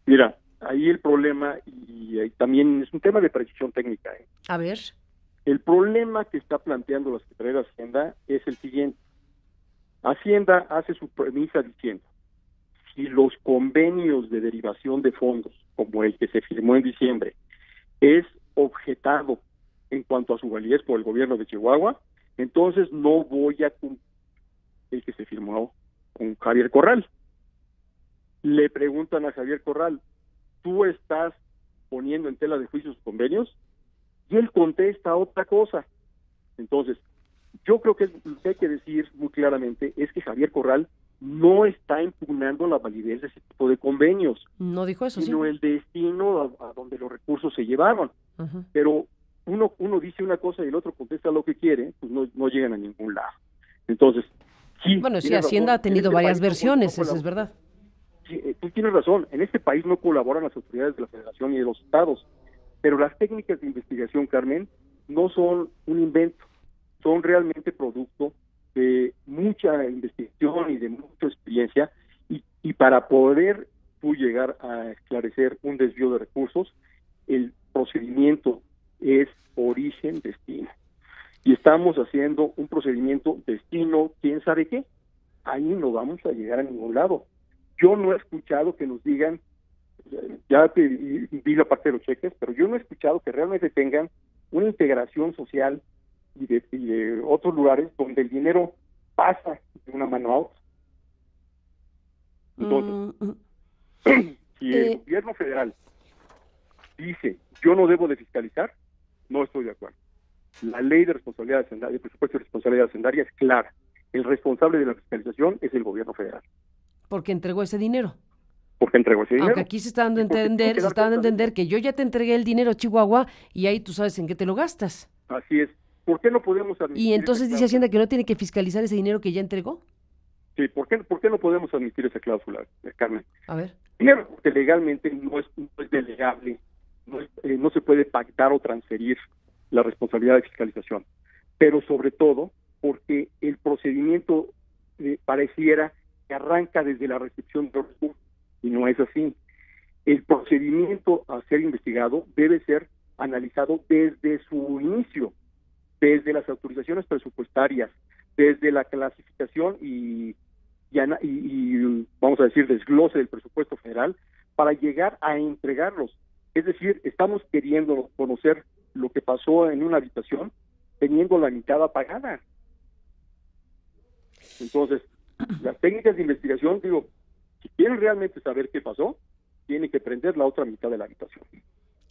Mira, ahí el problema, y también es un tema de precisión técnica. A ver. El problema que está planteando la Secretaría de Hacienda es el siguiente. Hacienda hace su premisa diciendo, si los convenios de derivación de fondos, como el que se firmó en diciembre, es objetado en cuanto a su validez por el gobierno de Chihuahua, entonces no voy a cumplir el que se firmó con Javier Corral. Le preguntan a Javier Corral, ¿tú estás poniendo en tela de juicio sus convenios? Y él contesta otra cosa. Entonces, yo creo que lo que hay que decir muy claramente es que Javier Corral no está impugnando la validez de ese tipo de convenios. No dijo eso, sino sí. el destino a donde los recursos se llevaron. Uh-huh. Pero uno dice una cosa y el otro contesta lo que quiere, pues no llegan a ningún lado. Entonces, sí. Bueno, sí, Hacienda ha tenido varias versiones, eso es verdad. Sí, tú tienes razón, en este país no colaboran las autoridades de la Federación y de los estados, pero las técnicas de investigación, Carmen, no son un invento, son realmente producto de mucha investigación y de mucha experiencia, y para poder tú llegar a esclarecer un desvío de recursos, el procedimiento es origen-destino. Y estamos haciendo un procedimiento destino, ¿quién sabe qué? Ahí no vamos a llegar a ningún lado. Yo no he escuchado que nos digan, ya te vi la parte de los cheques, pero yo no he escuchado que realmente tengan una integración social y de otros lugares donde el dinero pasa de una mano a otra. Entonces, si el gobierno federal dice, yo no debo de fiscalizar, no estoy de acuerdo. La ley de responsabilidad hacendaria, de presupuesto de responsabilidad hacendaria es clara. El responsable de la fiscalización es el gobierno federal. Porque entregó ese dinero. Porque entregó ese dinero. Aunque aquí se está dando a entender que yo ya te entregué el dinero, Chihuahua, y ahí tú sabes en qué te lo gastas. Así es. ¿Por qué no podemos admitir? Y entonces dice Hacienda que no tiene que fiscalizar ese dinero que ya entregó. Sí, ¿por qué no podemos admitir esa cláusula, Carmen? A ver. Primero, porque legalmente no es delegable, no se puede pactar o transferir la responsabilidad de fiscalización. Pero sobre todo, porque el procedimiento pareciera que arranca desde la recepción de los recursos, y no es así. El procedimiento a ser investigado debe ser analizado desde su inicio, desde las autorizaciones presupuestarias, desde la clasificación y vamos a decir desglose del presupuesto federal, para llegar a entregarlos. Es decir, estamos queriendo conocer lo que pasó en una habitación teniendo la mitad apagada. Entonces, las técnicas de investigación, digo, si quieren realmente saber qué pasó, tienen que prender la otra mitad de la habitación.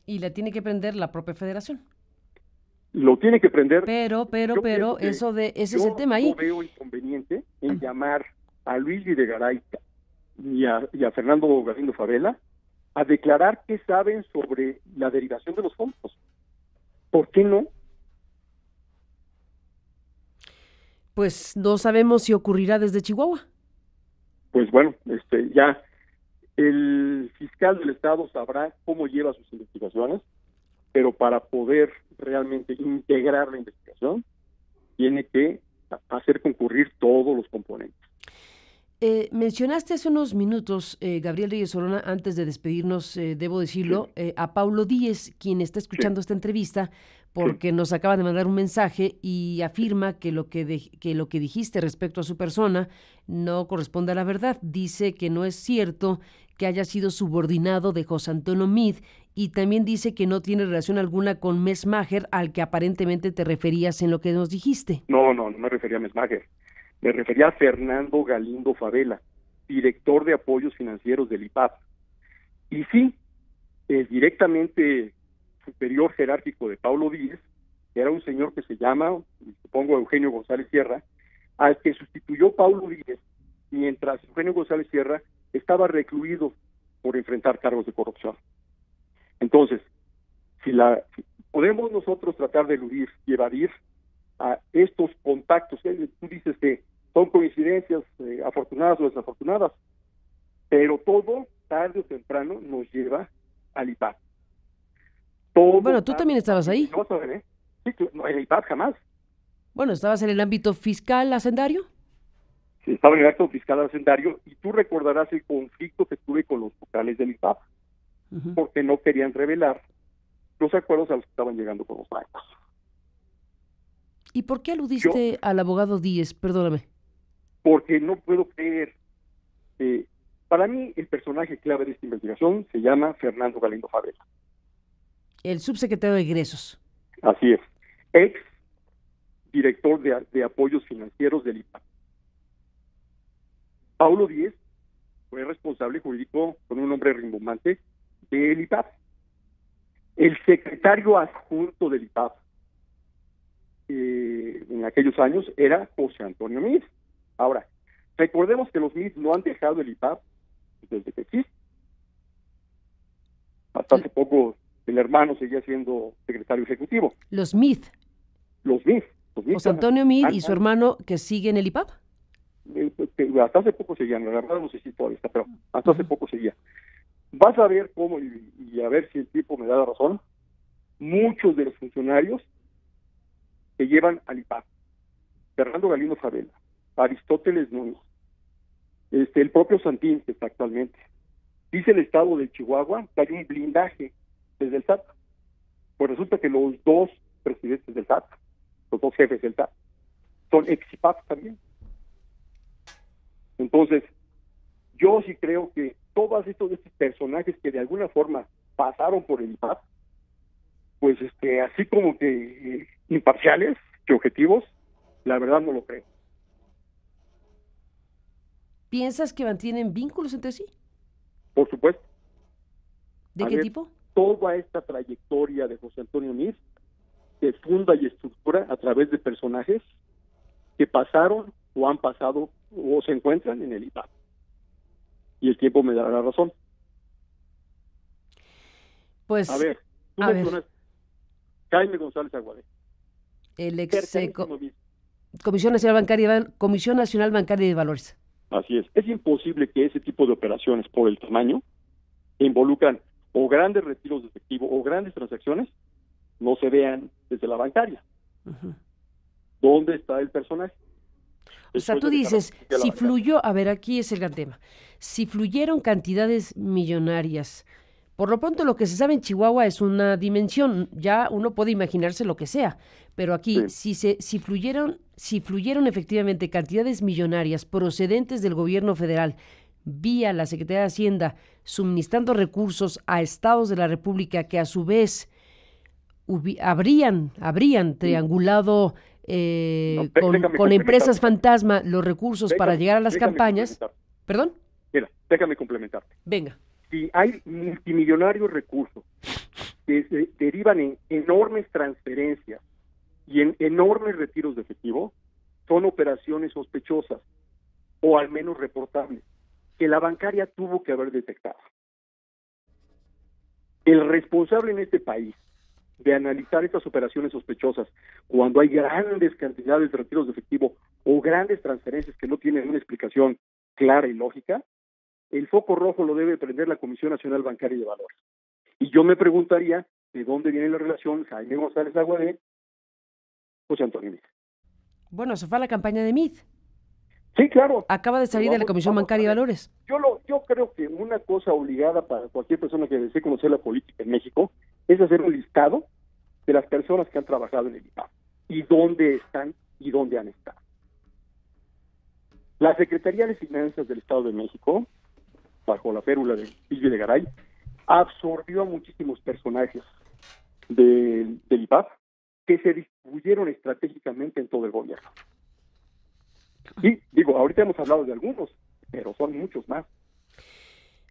Y la tiene que prender la propia federación. Lo tiene que prender. Pero, ese es el tema ahí. Yo no veo inconveniente en llamar a Luis Videgaray y a Fernando Galindo Favela a declarar qué saben sobre la derivación de los fondos. ¿Por qué no? Pues no sabemos si ocurrirá desde Chihuahua. Pues bueno, ya el fiscal del estado sabrá cómo lleva sus investigaciones, pero para poder realmente integrar la investigación, tiene que hacer concurrir todos los componentes. Mencionaste hace unos minutos, Gabriel Reyes Orona, antes de despedirnos, debo decirlo, sí, a Paulo Díez, quien está escuchando esta entrevista, porque nos acaba de mandar un mensaje y afirma que lo que dijiste respecto a su persona no corresponde a la verdad. Dice que no es cierto que haya sido subordinado de José Antonio Meade, y también dice que no tiene relación alguna con Mes Maher, al que aparentemente te referías en lo que nos dijiste. No me refería a Mes Maher. Me refería a Fernando Galindo Favela, director de apoyos financieros del IPAP. Y sí, el directamente superior jerárquico de Paulo Díez era un señor que se llama, supongo, Eugenio González Sierra, al que sustituyó Paulo Díez mientras Eugenio González Sierra estaba recluido por enfrentar cargos de corrupción. Entonces, si podemos nosotros tratar de eludir y evadir a estos contactos, tú dices que son coincidencias afortunadas o desafortunadas, pero todo, tarde o temprano, nos lleva al IPAP. Bueno, tú también estabas ahí. No vas a ver, ¿eh? Sí, no, el IPAP jamás. Bueno, ¿estabas en el ámbito fiscal hacendario? Sí, estaba en el ámbito fiscal hacendario, y tú recordarás el conflicto que tuve con los vocales del IPAP. porque no querían revelar los acuerdos a los que estaban llegando con los bancos. ¿Y por qué aludiste al abogado Díez? Perdóname. Porque no puedo creer. Para mí, el personaje clave de esta investigación se llama Fernando Galindo Favela. El subsecretario de Egresos. Así es. Ex director de apoyos financieros del IPAP. Paulo Díez fue responsable jurídico con un nombre rimbombante del IPAP. El secretario adjunto del IPAP en aquellos años era José Antonio Meade. Ahora, recordemos que los Meade no han dejado el IPAP desde que existe. Hasta hace poco el hermano seguía siendo secretario ejecutivo. Los Meade. Los Meade. José Antonio Meade y su hermano que sigue en el IPAP. Hasta hace poco seguían, la verdad no sé si todavía está, pero hasta hace poco seguía. Vas a ver cómo, y a ver si el tipo me da la razón, muchos de los funcionarios que llevan al IPAP, Fernando Galindo Favela, Aristóteles Núñez, el propio Santín, que está actualmente, dice el estado de Chihuahua que hay un blindaje desde el SAT. Pues resulta que los dos presidentes del SAT, los dos jefes del SAT, son ex IPAP también. Entonces, yo sí creo que todos estos personajes que de alguna forma pasaron por el IPAP, pues así como que imparciales, que objetivos, la verdad no lo creo. ¿Piensas que mantienen vínculos entre sí? Por supuesto. ¿De qué tipo? Toda esta trayectoria de José Antonio Meade se funda y estructura a través de personajes que pasaron o han pasado o se encuentran en el IPAP. Y el tiempo me dará la razón. Pues, a ver, tú mencionas Jaime González Aguadé. El ex Comisión Nacional Bancaria de Valores. Así es. Es imposible que ese tipo de operaciones, por el tamaño, que involucran o grandes retiros de efectivo o grandes transacciones, no se vean desde la bancaria. ¿Dónde está el personaje? O sea, tú dices, si fluyó, a ver, aquí es el gran tema, si fluyeron cantidades millonarias, por lo pronto lo que se sabe en Chihuahua es una dimensión, ya uno puede imaginarse lo que sea, pero aquí, si fluyeron efectivamente cantidades millonarias procedentes del gobierno federal vía la Secretaría de Hacienda, suministrando recursos a estados de la República que a su vez habrían triangulado con empresas fantasma los recursos para llegar a las campañas. ¿Perdón? Mira, déjame complementarte. Venga. Si hay multimillonarios recursos que se derivan en enormes transferencias y en enormes retiros de efectivo, son operaciones sospechosas o al menos reportables, que la bancaria tuvo que haber detectado. El responsable en este país de analizar estas operaciones sospechosas cuando hay grandes cantidades de retiros de efectivo o grandes transferencias que no tienen una explicación clara y lógica, el foco rojo lo debe prender la Comisión Nacional Bancaria y de Valores. Y yo me preguntaría de dónde viene la relación Jaime González Aguadé, José Antonio Meade. Bueno, se fue a la campaña de Meade. Sí, claro. Acaba de salir de la Comisión Bancaria y de Valores. Yo creo que una cosa obligada para cualquier persona que desee conocer la política en México es hacer un listado de las personas que han trabajado en el IPAP y dónde están y dónde han estado. La Secretaría de Finanzas del Estado de México, bajo la férula de Silvio de Garay, absorbió a muchísimos personajes del IPAP que se distribuyeron estratégicamente en todo el gobierno. Y digo, ahorita hemos hablado de algunos, pero son muchos más.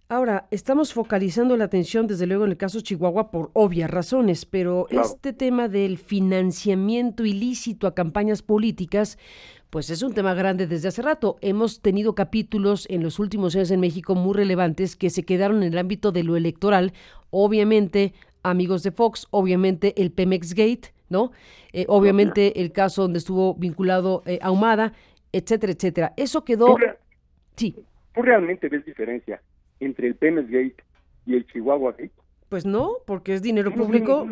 Ahora, estamos focalizando la atención, desde luego, en el caso Chihuahua por obvias razones, pero claro, este tema del financiamiento ilícito a campañas políticas, pues es un tema grande desde hace rato. Hemos tenido capítulos en los últimos años en México muy relevantes que se quedaron en el ámbito de lo electoral. Obviamente, amigos de Fox, obviamente el Pemex Gate, ¿no? Obviamente el caso donde estuvo vinculado Ahumada, etcétera, etcétera. Eso quedó... Sí. ¿Tú realmente ves diferencia entre el Pemex Gate y el Chihuahua Gate? Pues no, porque es dinero público.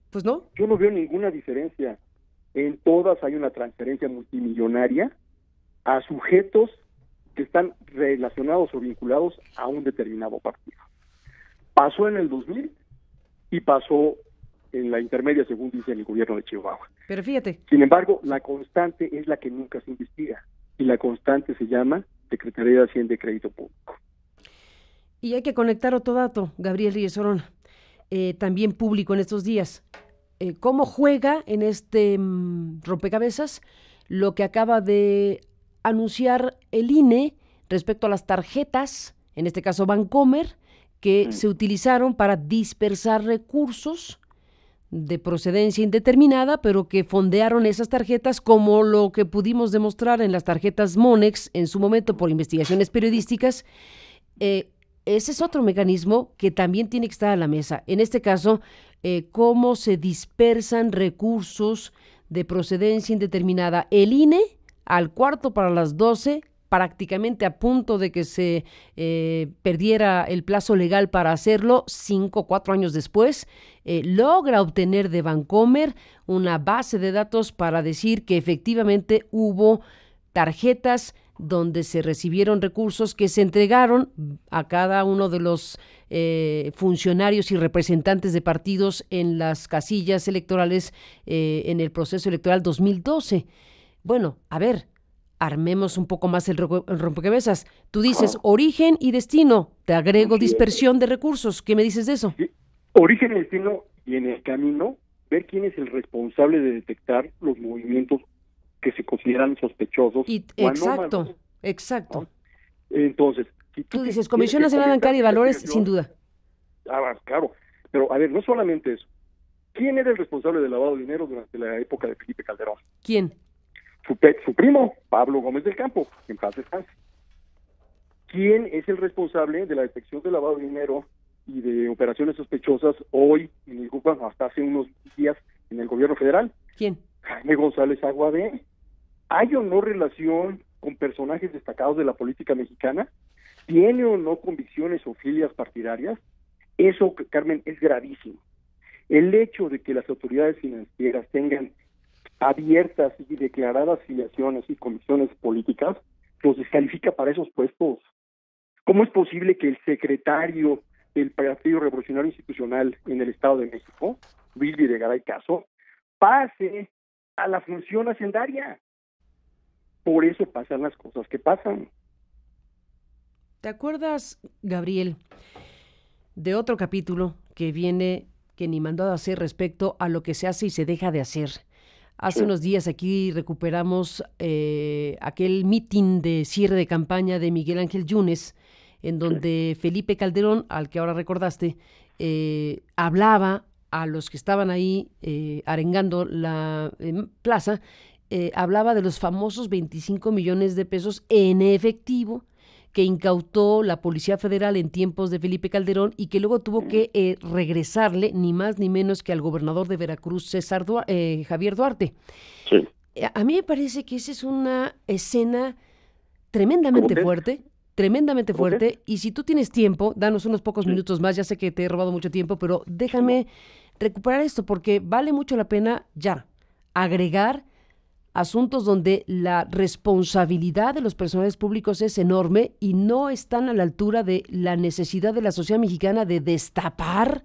Pues no. Yo no veo ninguna diferencia. En todas hay una transferencia multimillonaria a sujetos que están relacionados o vinculados a un determinado partido. Pasó en el 2000 y pasó en la intermedia, según dice el gobierno de Chihuahua. Pero fíjate. Sin embargo, la constante es la que nunca se investiga, y la constante se llama Secretaría de Hacienda y Crédito Público. Y hay que conectar otro dato, Gabriel Reyes Orona, también público en estos días. ¿Cómo juega en este rompecabezas lo que acaba de anunciar el INE respecto a las tarjetas, en este caso Bancomer, que se utilizaron para dispersar recursos de procedencia indeterminada, pero que fondearon esas tarjetas, como lo que pudimos demostrar en las tarjetas Monex en su momento por investigaciones periodísticas? Ese es otro mecanismo que también tiene que estar a la mesa. En este caso, cómo se dispersan recursos de procedencia indeterminada. El INE, al 11:45, prácticamente a punto de que se perdiera el plazo legal para hacerlo, 4 años después, logra obtener de Bancomer una base de datos para decir que efectivamente hubo tarjetas donde se recibieron recursos que se entregaron a cada uno de los funcionarios y representantes de partidos en las casillas electorales en el proceso electoral 2012. Bueno, a ver, armemos un poco más el rompecabezas. Tú dices origen y destino, te agrego dispersión de recursos. ¿Qué me dices de eso? Sí. Origen y destino, y en el camino, ver quién es el responsable de detectar los movimientos que se consideran sospechosos. Exacto, exacto. ¿No? Entonces, si tú dices Comisión Nacional Bancaria y Valores, sin duda. Claro, pero a ver, no solamente eso. ¿Quién era el responsable del lavado de dinero durante la época de Felipe Calderón? ¿Quién? Su primo, Pablo Gómez del Campo, en paz descanse. ¿Quién es el responsable de la detección de lavado de dinero y de operaciones sospechosas hoy en el grupo, hasta hace unos días en el gobierno federal? ¿Quién? Jaime González Aguadé. ¿Hay o no relación con personajes destacados de la política mexicana? ¿Tiene o no convicciones o filias partidarias? Eso, Carmen, es gravísimo. El hecho de que las autoridades financieras tengan abiertas y declaradas filiaciones y convicciones políticas los descalifica para esos puestos. ¿Cómo es posible que el secretario del Partido Revolucionario Institucional en el Estado de México, Luis Videgaray Caso, pase a la función hacendaria? Por eso pasan las cosas que pasan. ¿Te acuerdas, Gabriel, de otro capítulo que ni mandó a hacer respecto a lo que se hace y se deja de hacer? Hace unos días aquí recuperamos aquel mitin de cierre de campaña de Miguel Ángel Yunes, en donde Felipe Calderón, al que ahora recordaste, hablaba a los que estaban ahí arengando la plaza, hablaba de los famosos 25 millones de pesos en efectivo que incautó la Policía Federal en tiempos de Felipe Calderón y que luego tuvo que regresarle ni más ni menos que al gobernador de Veracruz, Javier Duarte. Sí. A mí me parece que esa es una escena tremendamente fuerte, y si tú tienes tiempo, danos unos pocos minutos más, ya sé que te he robado mucho tiempo, pero déjame recuperar esto, porque vale mucho la pena ya agregar asuntos donde la responsabilidad de los personajes públicos es enorme y no están a la altura de la necesidad de la sociedad mexicana de destapar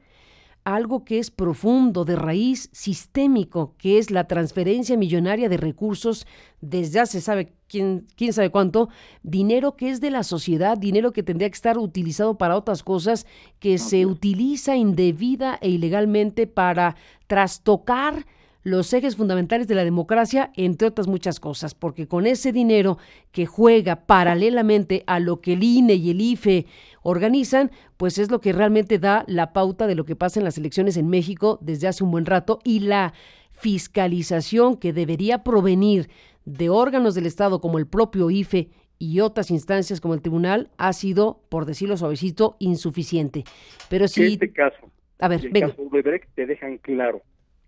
algo que es profundo, de raíz, sistémico, que es la transferencia millonaria de recursos desde hace quién sabe cuánto, dinero que es de la sociedad, dinero que tendría que estar utilizado para otras cosas, que se utiliza indebida e ilegalmente para trastocar los ejes fundamentales de la democracia, entre otras muchas cosas, porque con ese dinero que juega paralelamente a lo que el INE y el IFE organizan, pues es lo que realmente da la pauta de lo que pasa en las elecciones en México desde hace un buen rato, y la fiscalización que debería provenir de órganos del Estado como el propio IFE y otras instancias como el tribunal ha sido, por decirlo suavecito, insuficiente. Pero si... En este caso, a ver, el caso Odebrecht te dejan claro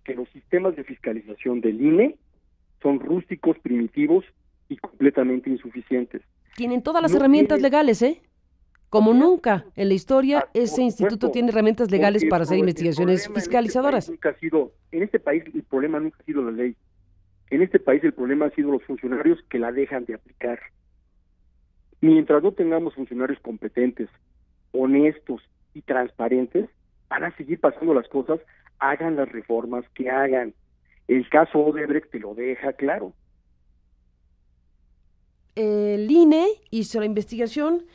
que los sistemas de fiscalización del INE son rústicos, primitivos y completamente insuficientes. Tienen todas las herramientas legales, como nunca en la historia ese instituto tiene herramientas legales para hacer investigaciones fiscalizadoras. En este país el problema nunca ha sido la ley. En este país el problema ha sido los funcionarios que la dejan de aplicar. Mientras no tengamos funcionarios competentes, honestos y transparentes, van a seguir pasando las cosas, hagan las reformas que hagan. El caso Odebrecht te lo deja claro. El INE hizo la investigación,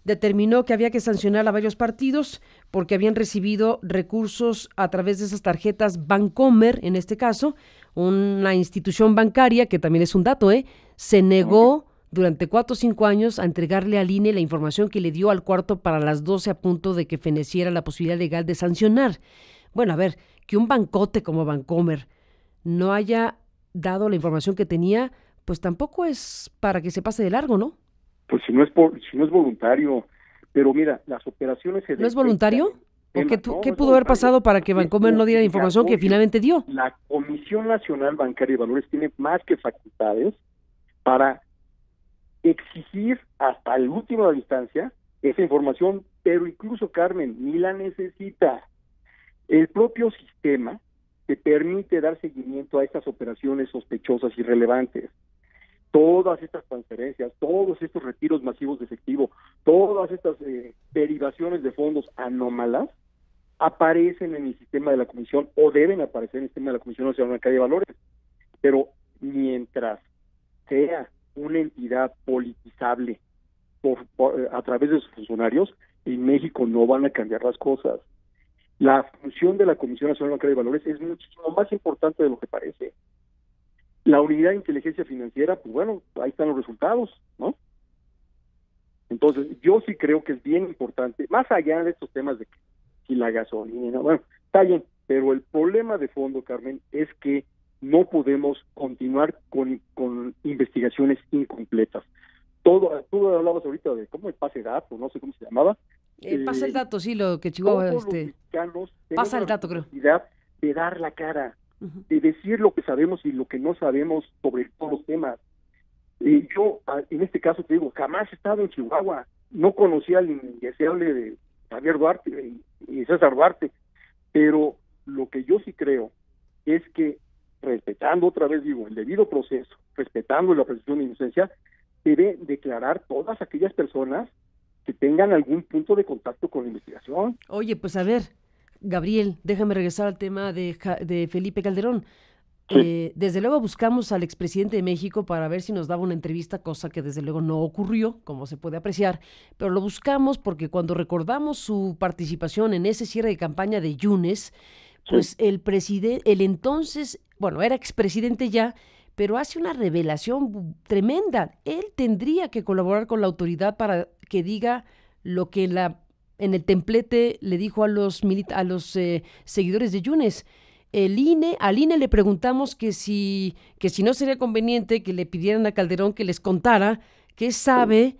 determinó que había que sancionar a varios partidos porque habían recibido recursos a través de esas tarjetas Bancomer, en este caso, una institución bancaria, que también es un dato, se negó durante 4 o 5 años a entregarle al INE la información que le dio al cuarto para las 12 a punto de que feneciera la posibilidad legal de sancionar. Bueno, a ver, que un bancote como Bancomer no haya dado la información que tenía, pues tampoco es para que se pase de largo, ¿no? Pues si no es voluntario, pero mira, las operaciones se ¿No es voluntario? ¿O qué, no, qué no pudo haber pasado para que Bancomer no diera la información que finalmente dio? La Comisión Nacional Bancaria y Valores tiene más que facultades para exigir hasta la última instancia esa información, pero incluso, Carmen, ni la necesita. El propio sistema te permite dar seguimiento a estas operaciones sospechosas y relevantes. Todas estas transferencias, todos estos retiros masivos de efectivo, todas estas derivaciones de fondos anómalas aparecen en el sistema de la Comisión o deben aparecer en el sistema de la Comisión Nacional Bancaria de Valores. Pero mientras sea una entidad politizable a través de sus funcionarios, en México no van a cambiar las cosas. La función de la Comisión Nacional Bancaria de Valores es muchísimo más importante de lo que parece. La unidad de inteligencia financiera, pues bueno, ahí están los resultados, ¿no? Entonces, yo sí creo que es bien importante, más allá de estos temas de que si la gasolina, bueno, está bien, pero el problema de fondo, Carmen, es que no podemos continuar con investigaciones incompletas. Tú hablabas ahorita de cómo el pase dato, no sé cómo se llamaba. Pasa el dato, sí, lo que Chihuahua... Todos los mexicanos pasa el dato, creo. De dar la cara, de decir lo que sabemos y lo que no sabemos sobre todos los temas. Yo, en este caso, te digo, jamás he estado en Chihuahua, no conocía al indeseable de Javier Duarte y César Duarte, pero lo que yo sí creo es que, respetando otra vez, digo, el debido proceso, respetando la presunción de inocencia, debe declarar todas aquellas personas que tengan algún punto de contacto con la investigación. Oye, pues a ver, Gabriel, déjame regresar al tema de Felipe Calderón. Sí. Desde luego buscamos al expresidente de México para ver si nos daba una entrevista, cosa que desde luego no ocurrió, como se puede apreciar, pero lo buscamos porque cuando recordamos su participación en ese cierre de campaña de Yunes, pues sí, el entonces, bueno, era expresidente ya, pero hace una revelación tremenda. Él tendría que colaborar con la autoridad para que diga lo que en el templete le dijo a los seguidores de Yunes. Al INE le preguntamos que si no sería conveniente que le pidieran a Calderón que les contara qué sabe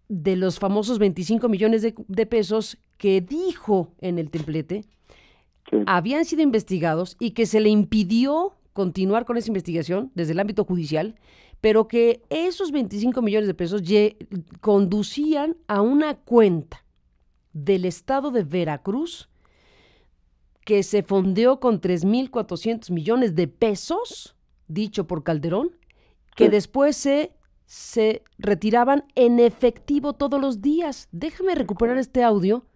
de los famosos 25 millones de pesos que dijo en el templete, sí, habían sido investigados y que se le impidió continuar con esa investigación desde el ámbito judicial, pero que esos 25 millones de pesos conducían a una cuenta del estado de Veracruz que se fondeó con 3,400 millones de pesos, dicho por Calderón, que después se retiraban en efectivo todos los días. Déjame recuperar este audio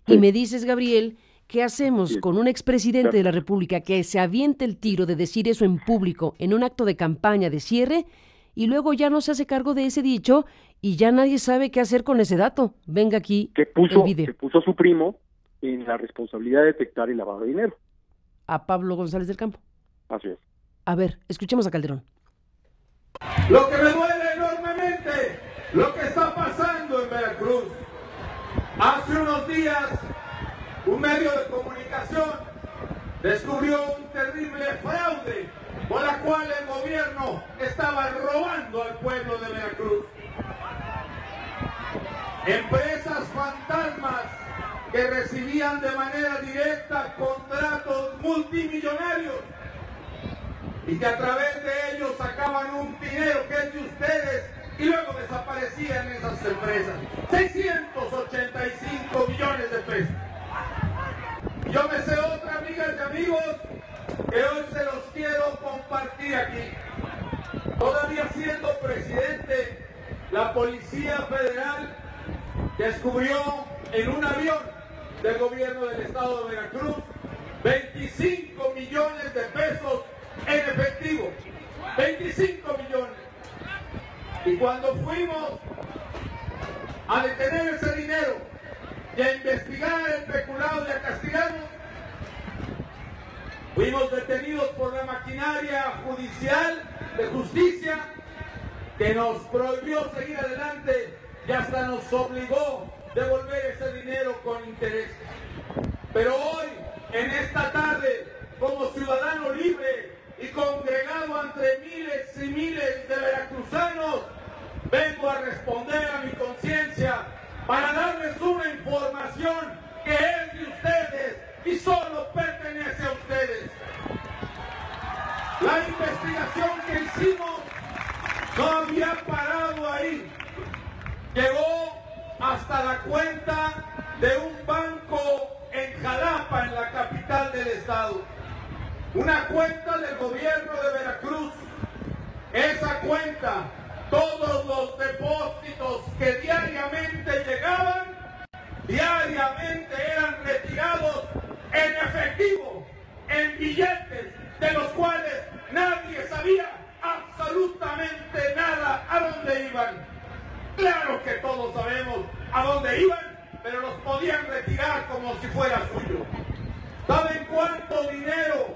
y me dices, Gabriel, ¿qué hacemos con un expresidente de la República que se aviente el tiro de decir eso en público en un acto de campaña de cierre y luego ya no se hace cargo de ese dicho y ya nadie sabe qué hacer con ese dato? Venga aquí el video. Que puso a su primo en la responsabilidad de detectar el lavado de dinero. A Pablo González del Campo. Así es. A ver, escuchemos a Calderón. Lo que me duele enormemente, lo que está pasando en Veracruz. Hace unos días, un medio de comunicación descubrió un terrible fraude por la cual el gobierno estaba robando al pueblo de Veracruz. Empresas fantasmas que recibían de manera directa contratos multimillonarios y que a través de ellos sacaban un dinero que es de ustedes y luego desaparecían esas empresas. 685 millones de pesos. Yo me sé otra, amigas y amigos, que hoy se los quiero compartir aquí. Todavía siendo presidente, la Policía Federal descubrió en un avión del gobierno del estado de Veracruz 25 millones de pesos en efectivo. 25 millones. Y cuando fuimos a detener ese dinero y a investigar el peculado y a castigarnos, fuimos detenidos por la maquinaria judicial de justicia que nos prohibió seguir adelante y hasta nos obligó a devolver ese dinero con interés. Pero hoy, en esta tarde, como ciudadano libre y congregado entre miles y miles de veracruzanos, vengo a responder a mi conciencia para darles una información que es de ustedes y solo pertenece a ustedes. La investigación que hicimos no había parado ahí. Llegó hasta la cuenta de un banco en Jalapa, en la capital del estado. Una cuenta del gobierno de Veracruz. Esa cuenta, todos los depósitos que diariamente llegaban, diariamente eran retirados en efectivo, en billetes, de los cuales nadie sabía absolutamente nada a dónde iban. Claro que todos sabemos a dónde iban, pero los podían retirar como si fuera suyo. ¿Saben cuánto dinero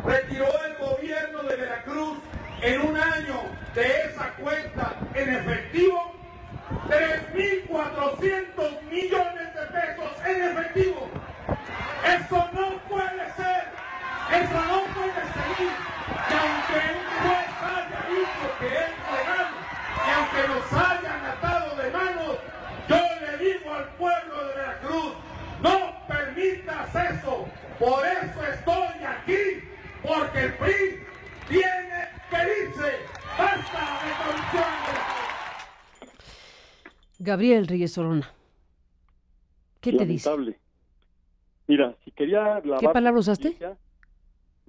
retiró el gobierno de Veracruz en un año de esa cuenta en efectivo? 3.400 millones de pesos en efectivo. Eso no puede ser, eso no puede seguir. Y aunque un juez haya dicho que es legal, y aunque nos hayan atado de manos, yo le digo al pueblo de Veracruz, no permitas eso. Por eso estoy aquí, porque el PRI tiene que irse. ¡Basta de corrupción! Gabriel Reyes Orona, ¿qué te dice? Lamentable. Mira, si quería lavar... ¿Qué palabra usaste?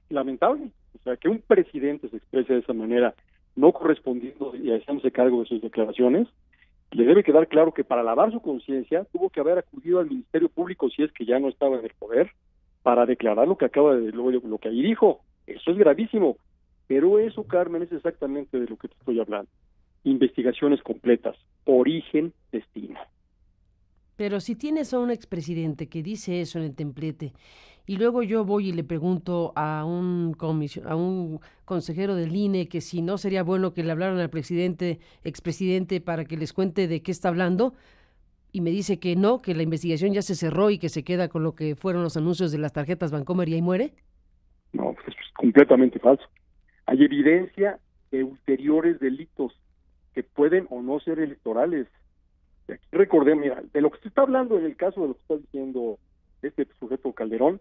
Lamentable. O sea, que un presidente se exprese de esa manera, no correspondiendo y haciéndose cargo de sus declaraciones, le debe quedar claro que para lavar su conciencia tuvo que haber acudido al Ministerio Público, si es que ya no estaba en el poder, para declarar lo que acaba de lo que ahí dijo. Eso es gravísimo. Pero eso, Carmen, es exactamente de lo que te estoy hablando. Investigaciones completas, origen, destino. Pero si tienes a un expresidente que dice eso en el templete, y luego yo voy y le pregunto a un consejero del INE que si no sería bueno que le hablaran al expresidente para que les cuente de qué está hablando, y me dice que no, que la investigación ya se cerró y que se queda con lo que fueron los anuncios de las tarjetas Bancomer y ahí muere. No, pues es completamente falso. Hay evidencia de ulteriores delitos que pueden o no ser electorales. Y aquí recordemos, mira, de lo que se está hablando en el caso de lo que está diciendo este sujeto Calderón,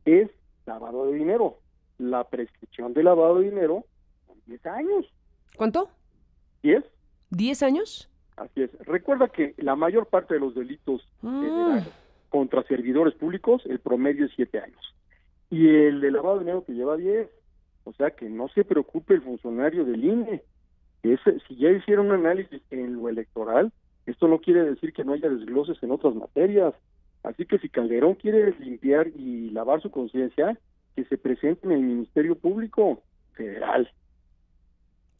es lavado de dinero. La prescripción de lavado de dinero son 10 años. ¿Cuánto? 10. ¿10 años? Así es. Recuerda que la mayor parte de los delitos federales contra servidores públicos, el promedio es 7 años. Y el de lavado de dinero que lleva 10. O sea, que no se preocupe el funcionario del INE. Si ya hicieron un análisis en lo electoral, esto no quiere decir que no haya desgloses en otras materias. Así que si Calderón quiere limpiar y lavar su conciencia, que se presente en el Ministerio Público Federal.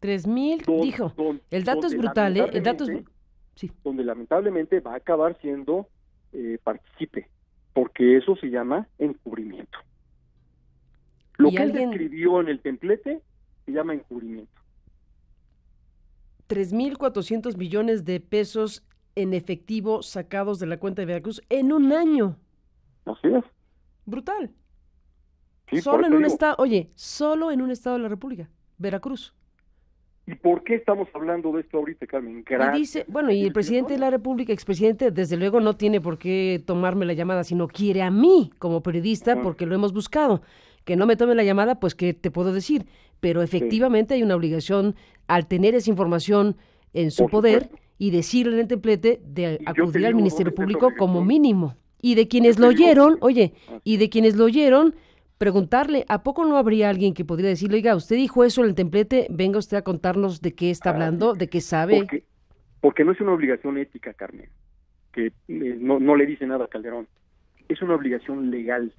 3,000, dijo. El dato es brutal, ¿eh? El dato es... Sí. Donde lamentablemente va a acabar siendo partícipe, porque eso se llama encubrimiento. Lo que él describió en el templete se llama encubrimiento. 3,400 millones de pesos en efectivo sacados de la cuenta de Veracruz en un año. Así es. Brutal. Sí, solo en un estado, solo en un estado de la República, Veracruz. ¿Y por qué estamos hablando de esto ahorita, Carmen? Y dice, bueno, y el presidente de la República, expresidente, desde luego no tiene por qué tomarme la llamada, sino quiere a mí como periodista, porque lo hemos buscado. Que no me tome la llamada, pues, ¿qué te puedo decir? Pero efectivamente hay una obligación, al tener esa información en su poder, y decirle en el templete, de acudir al Ministerio Público como mínimo. Y de quienes lo oyeron, y de quienes lo oyeron, preguntarle, ¿a poco no habría alguien que podría decirle, oiga, usted dijo eso en el templete, venga usted a contarnos de qué está hablando, de qué sabe? Porque no es una obligación ética, Carmen. que no le dice nada a Calderón. Es una obligación legal.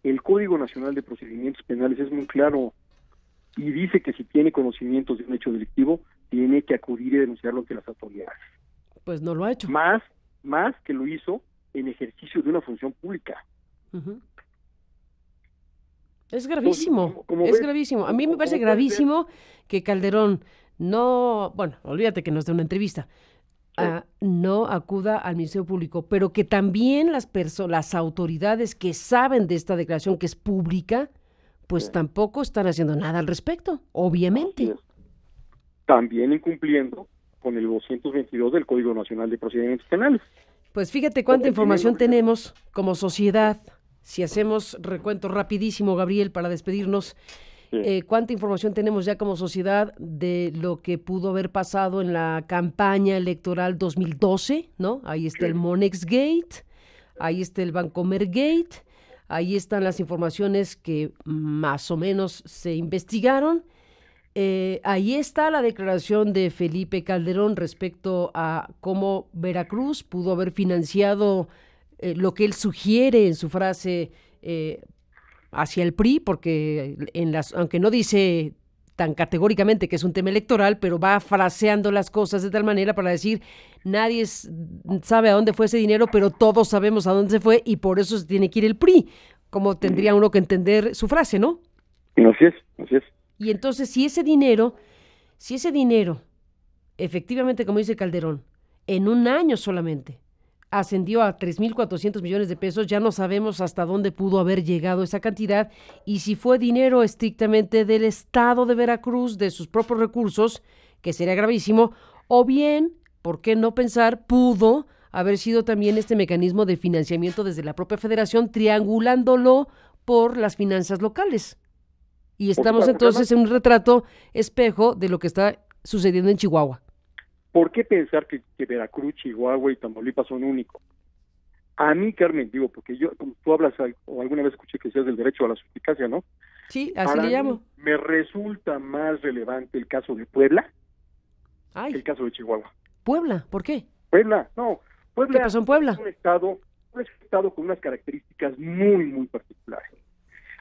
El Código Nacional de Procedimientos Penales es muy claro y dice que si tiene conocimientos de un hecho delictivo, tiene que acudir y denunciarlo ante las autoridades. Pues no lo ha hecho. Más que lo hizo en ejercicio de una función pública. Uh-huh. Es gravísimo, Entonces, ¿cómo es ves? gravísimo. A mí me parece ¿Cómo puedes gravísimo que Calderón no, bueno, olvídate que nos dé una entrevista, no acuda al Ministerio Público, pero que también las autoridades que saben de esta declaración que es pública, pues tampoco están haciendo nada al respecto, obviamente. También incumpliendo con el 222 del Código Nacional de Procedimientos Penales. Pues fíjate cuánta información tenemos como sociedad. Si hacemos recuento rapidísimo, Gabriel, para despedirnos, cuánta información tenemos ya como sociedad de lo que pudo haber pasado en la campaña electoral 2012, ¿no? Ahí está el Monex Gate, ahí está el Bancomer Gate, ahí están las informaciones que más o menos se investigaron. Ahí está la declaración de Felipe Calderón respecto a cómo Veracruz pudo haber financiado lo que él sugiere en su frase hacia el PRI, porque aunque no dice tan categóricamente que es un tema electoral, pero va fraseando las cosas de tal manera para decir, nadie sabe a dónde fue ese dinero, pero todos sabemos a dónde se fue y por eso se tiene que ir el PRI, como tendría uno que entender su frase, ¿no? Así es. Y entonces, si ese dinero, efectivamente, como dice Calderón, en un año solamente, ascendió a 3,400 millones de pesos, ya no sabemos hasta dónde pudo haber llegado esa cantidad y si fue dinero estrictamente del Estado de Veracruz, de sus propios recursos, que sería gravísimo, o bien, ¿por qué no pensar, pudo haber sido también este mecanismo de financiamiento desde la propia federación, triangulándolo por las finanzas locales? Y estamos entonces en un retrato espejo de lo que está sucediendo en Chihuahua. ¿Por qué pensar que Veracruz, Chihuahua y Tamaulipas son únicos? A mí, Carmen, digo, porque yo, como tú hablas, o alguna vez escuché que decías del derecho a la suspicacia, ¿no? Sí, así le llamo. Me resulta más relevante el caso de Puebla que el caso de Chihuahua. ¿Puebla? ¿Por qué? Puebla ¿Qué pasó en Puebla? Es un estado con unas características muy, muy particulares.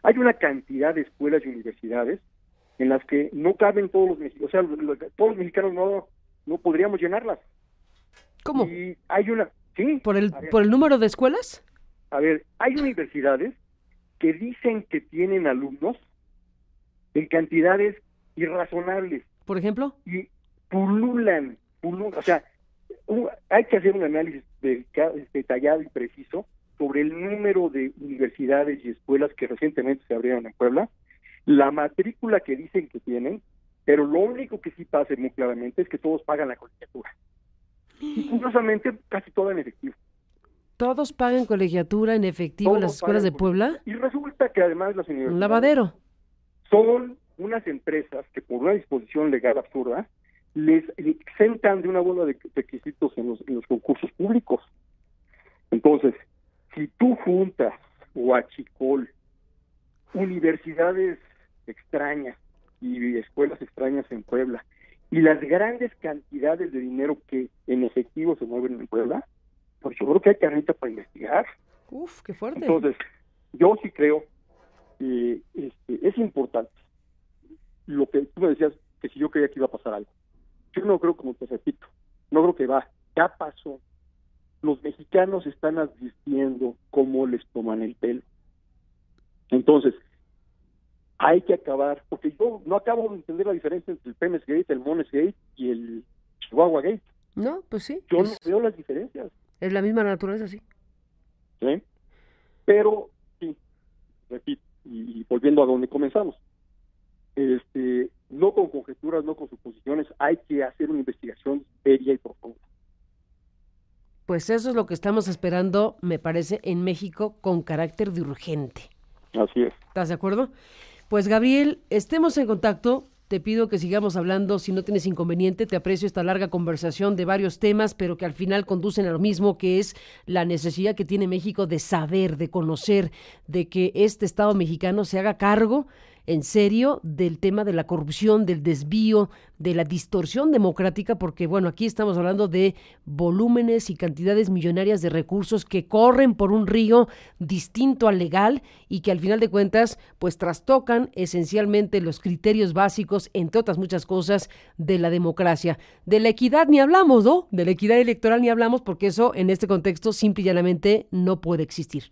Hay una cantidad de escuelas y universidades en las que no caben todos los mexicanos, o sea, todos los mexicanos no podríamos llenarlas. ¿Cómo? Y hay una, sí. ¿Por el número de escuelas? A ver, hay universidades que dicen que tienen alumnos en cantidades irrazonables. ¿Por ejemplo? Y pululan, o sea, hay que hacer un análisis detallado y preciso sobre el número de universidades y escuelas que recientemente se abrieron en Puebla, la matrícula que dicen que tienen, pero lo único que sí pasa muy claramente es que todos pagan la colegiatura. Y curiosamente, casi todo en efectivo. ¿Todos pagan colegiatura en efectivo en las escuelas de Puebla? Y resulta que además las universidades... Un lavadero. Son unas empresas que por una disposición legal absurda les exentan de una bola de requisitos en los concursos públicos. Entonces, si tú juntas Huachicol, universidades extrañas y escuelas extrañas en Puebla, y las grandes cantidades de dinero que en efectivo se mueven en Puebla, pues yo creo que hay carnita para investigar. Uf, qué fuerte. Entonces, yo sí creo que es importante. Lo que tú me decías, que si yo creía que iba a pasar algo. Yo no creo, como te repito, no creo que ya pasó. Los mexicanos están advirtiendo cómo les toman el pelo. Entonces, hay que acabar, porque yo no acabo de entender la diferencia entre el Pemex Gate, el Monex Gate y el Chihuahua Gate. No, pues sí. Yo no veo las diferencias. Es la misma naturaleza, sí. ¿Sí? Pero, sí, repito, y volviendo a donde comenzamos, no con conjeturas, no con suposiciones, hay que hacer una investigación seria y profunda. Pues eso es lo que estamos esperando, me parece, en México con carácter de urgente. Así es. ¿Estás de acuerdo? Pues Gabriel, estemos en contacto. Te pido que sigamos hablando, si no tienes inconveniente. Te aprecio esta larga conversación de varios temas, pero que al final conducen a lo mismo, que es la necesidad que tiene México de saber, de conocer, de que este Estado mexicano se haga cargo en serio del tema de la corrupción, del desvío, de la distorsión democrática, porque bueno, aquí estamos hablando de volúmenes y cantidades millonarias de recursos que corren por un río distinto al legal y que al final de cuentas pues trastocan esencialmente los criterios básicos, entre otras muchas cosas, de la democracia. De la equidad ni hablamos, ¿no? De la equidad electoral ni hablamos, porque eso en este contexto simple y llanamente no puede existir.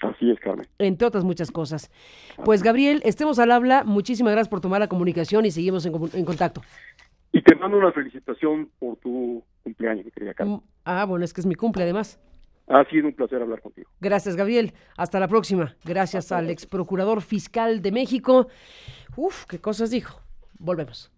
Así es, Carmen. Entre otras muchas cosas. Pues Gabriel, estemos al habla. Muchísimas gracias por tomar la comunicación y seguimos en contacto. Y te mando una felicitación por tu cumpleaños, mi querida Carmen. Bueno, es que es mi cumple además. Ha sido un placer hablar contigo. Gracias, Gabriel. Hasta la próxima. Gracias al ex procurador fiscal de México. Qué cosas dijo. Volvemos.